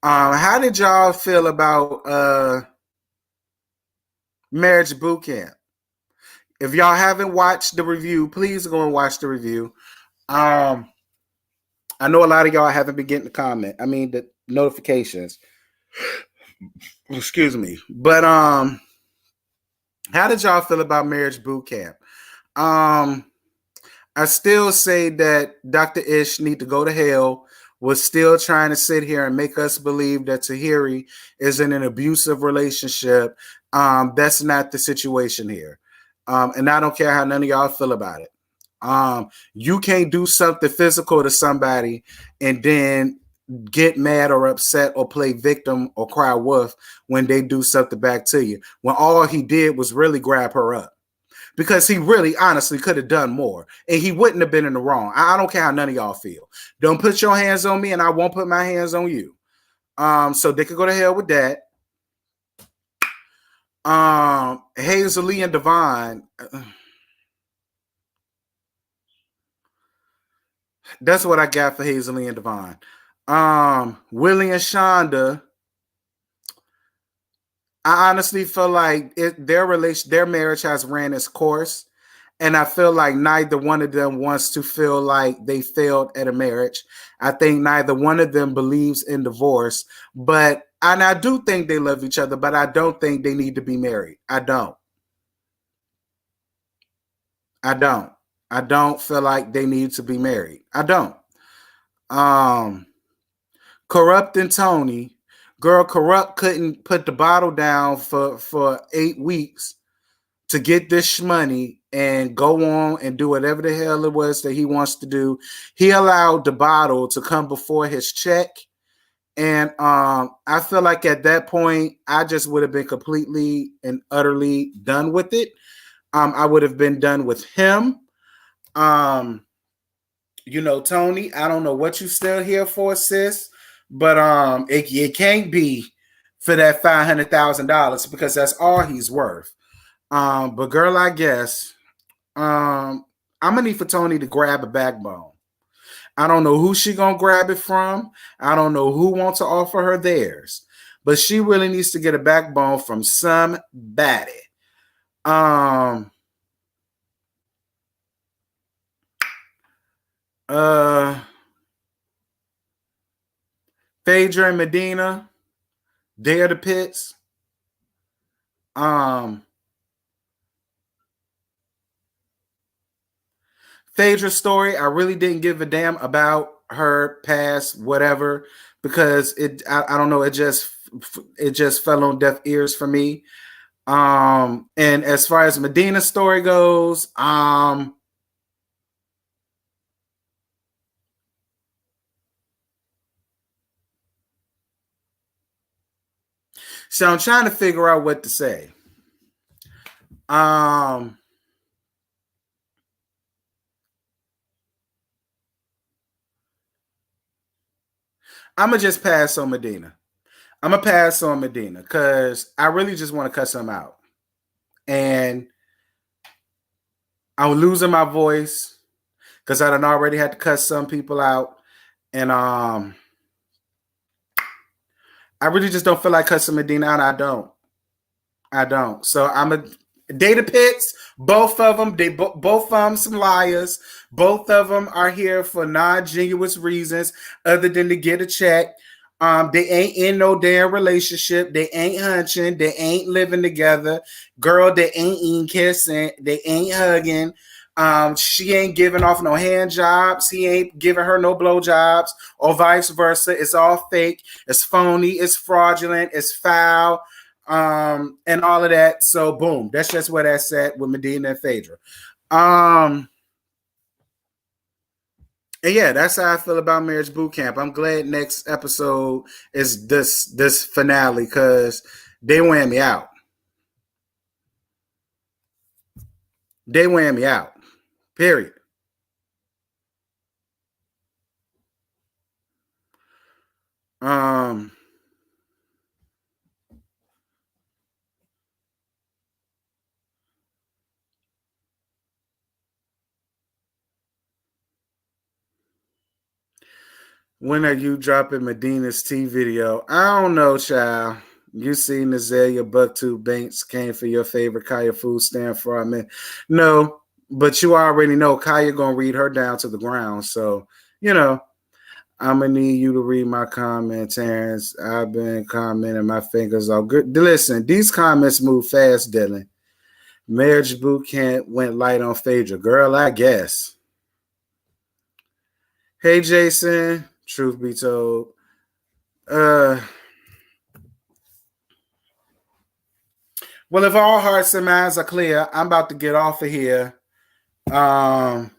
How did y'all feel about Marriage Boot Camp? If y'all haven't watched the review, please go and watch the review. I know a lot of y'all haven't been getting the notifications. Excuse me. But how did y'all feel about Marriage Boot Camp? I still say that Dr. Ish need to go to hell. Was still trying to sit here and make us believe that Tahiri is in an abusive relationship. That's not the situation here. And I don't care how none of y'all feel about it. You can't do something physical to somebody and then get mad or upset or play victim or cry wolf when they do something back to you. When all he did was really grab her up. Because he really honestly could have done more. And he wouldn't have been in the wrong. I don't care how none of y'all feel. Don't put your hands on me and I won't put my hands on you. So they could go to hell with that. Hazel and Devon. That's what I got for Hazel and Devon. Willie and Shonda. I honestly feel like their marriage has ran its course. And I feel like neither one of them wants to feel like they failed at a marriage. I think neither one of them believes in divorce. And I do think they love each other, but I don't think they need to be married. I don't. I don't feel like they need to be married. I don't. Corrupt and Tony. Girl, Corrupt couldn't put the bottle down for 8 weeks to get this money and go on and do whatever the hell it was that he wants to do. He allowed the bottle to come before his check. And I feel like at that point, I just would have been completely and utterly done with it. I would have been done with him. Tony, I don't know what you still here for, sis, but it can't be for that $500,000 because that's all he's worth. But girl, I guess I'm gonna need for Tony to grab a backbone. I don't know who she gonna grab it from. I don't know who wants to offer her theirs, but she really needs to get a backbone from somebody. Phaedra and Medina, they're the pits. Phaedra's story, I really didn't give a damn about her past, whatever, because I don't know, it just fell on deaf ears for me. And as far as Medina's story goes, so I'm trying to figure out what to say. I'm gonna just pass on Medina. I'm gonna pass on Medina because I really just want to cut some out, and I'm losing my voice because I done already had to cut some people out, and I really just don't feel like cussing Medina out. I don't. So I'm a data pits. Both of them, both of them some liars. Both of them are here for non-genuine reasons other than to get a check. They ain't in no damn relationship. They ain't hunching. They ain't living together. Girl, they ain't eating kissing. They ain't hugging. She ain't giving off no hand jobs. He ain't giving her no blow jobs, or vice versa. It's all fake. It's phony. It's fraudulent. It's foul. And all of that. So boom, that's just where that's at with Medina and Phaedra. And yeah, that's how I feel about Marriage Boot Camp. I'm glad next episode is this finale because they wearing me out. They wearing me out. Period. When are you dropping Medina's T video? I don't know, child. You seen Azalea Bucktooth Banks came for your favorite Kaya food stand for me. No, but you already know Kaya gonna read her down to the ground. So, you know, I'm gonna need you to read my comment, Terrence. I've been commenting my fingers off. Good. Listen, these comments move fast, Dylan. Marriage boot camp went light on Phaedra. Girl, I guess. Hey, Jason. Truth be told. Well, if all hearts and minds are clear, I'm about to get off of here. I'm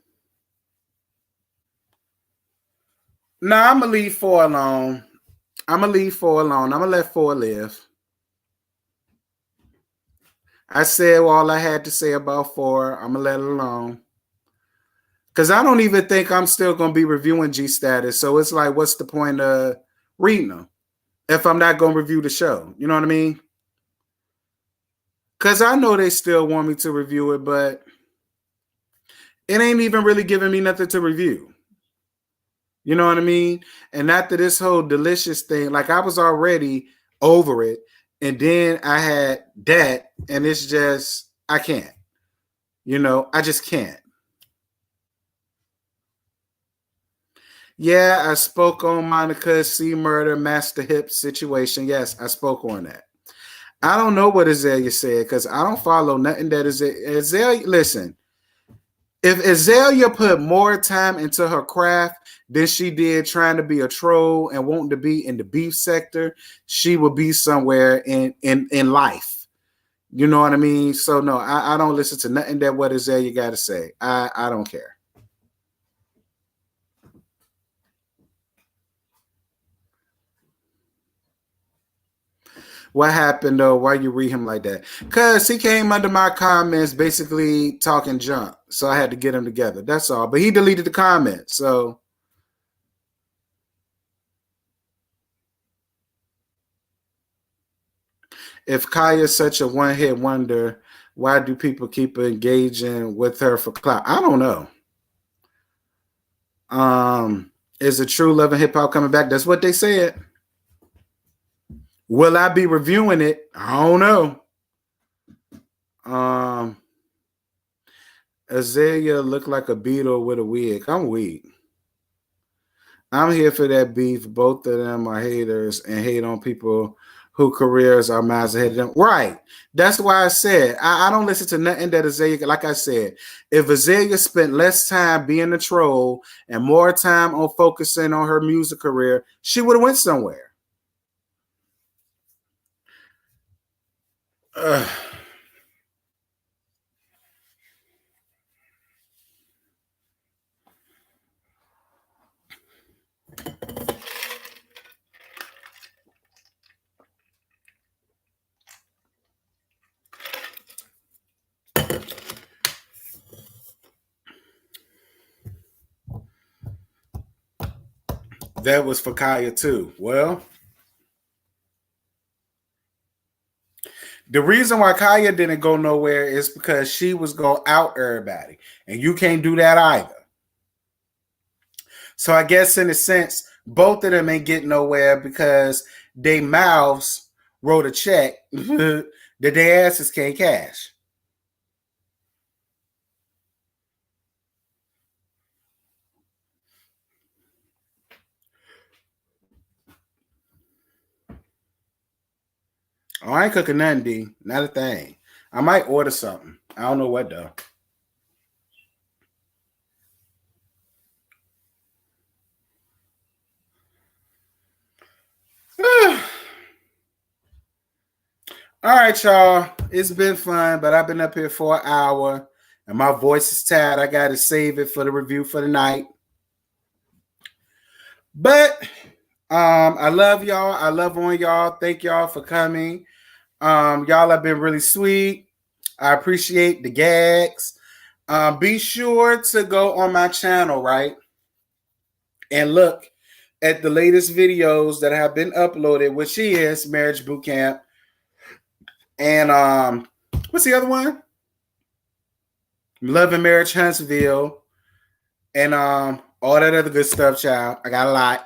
gonna leave 4 alone. I'm gonna let 4 live. I said all I had to say about 4. I'm gonna let it alone. Because I don't even think I'm still gonna be reviewing G Status. So it's like, what's the point of reading them if I'm not gonna review the show? You know what I mean? Because I know they still want me to review it, but it ain't even really giving me nothing to review. You know what I mean? And after this whole delicious thing, like I was already over it. And then I had that, and it's just, I can't. You know, I just can't. Yeah, I spoke on Monica's C murder, master hip situation. Yes, I spoke on that. I don't know what Azalea said because I don't follow nothing that Azalea. Listen, if Azalea put more time into her craft than she did trying to be a troll and wanting to be in the beef sector, she would be somewhere in life. You know what I mean? So no, I don't listen to nothing that what Azalea got to say. I don't care. What happened though? Why you read him like that? Cause he came under my comments basically talking junk. So I had to get him together. That's all. But he deleted the comment. So if Kaya's such a one-hit wonder, why do people keep engaging with her for clout? I don't know. Is a true love and hip hop coming back? That's what they said. Will I be reviewing it? I don't know. Azalea looked like a beetle with a wig. I'm weak. I'm here for that beef. Both of them are haters and hate on people whose careers are miles ahead of them. Right. That's why I said I don't listen to nothing that Azalea. Like I said, if Azalea spent less time being a troll and more time on focusing on her music career, she would have went somewhere. That was for Kaya too. Well, the reason why Kaya didn't go nowhere is because she was going to out everybody. And you can't do that either. So I guess in a sense, both of them ain't getting nowhere because they mouths wrote a check that their asses can't cash. Oh, I ain't cooking nothing, D. Not a thing. I might order something. I don't know what though. All right, y'all. It's been fun, but I've been up here for an hour and my voice is tired. I got to save it for the review for the night. But I love y'all. I love on y'all. Thank y'all for coming. Y'all have been really sweet. I appreciate the gags. Be sure to go on my channel, right? And look at the latest videos that have been uploaded, which is Marriage Boot Camp. And what's the other one? Love and Marriage Huntsville. And all that other good stuff, child. I got a lot.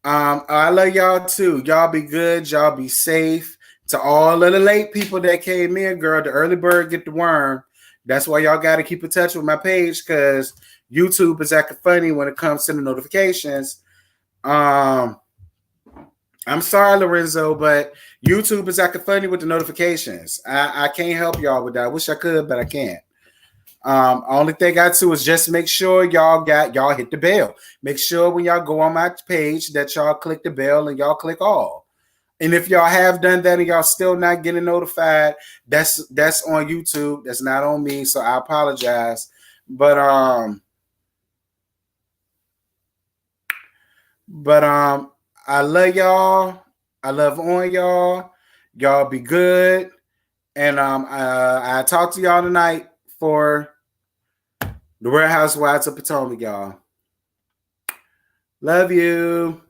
I love y'all too. Y'all be good. Y'all be safe. To all of the late people that came in, girl, the early bird get the worm. That's why y'all got to keep in touch with my page because YouTube is acting funny when it comes to the notifications. I'm sorry, Lorenzo, but YouTube is acting funny with the notifications. I can't help y'all with that. I wish I could, but I can't. Only thing I do is just make sure y'all hit the bell. Make sure when y'all go on my page that y'all click the bell and y'all click all. And if y'all have done that and y'all still not getting notified, that's on YouTube. That's not on me. So I apologize. But I love y'all. I love on y'all. Y'all be good. And I talk to y'all tonight for the Real Housewives of Potomac, y'all. Love you.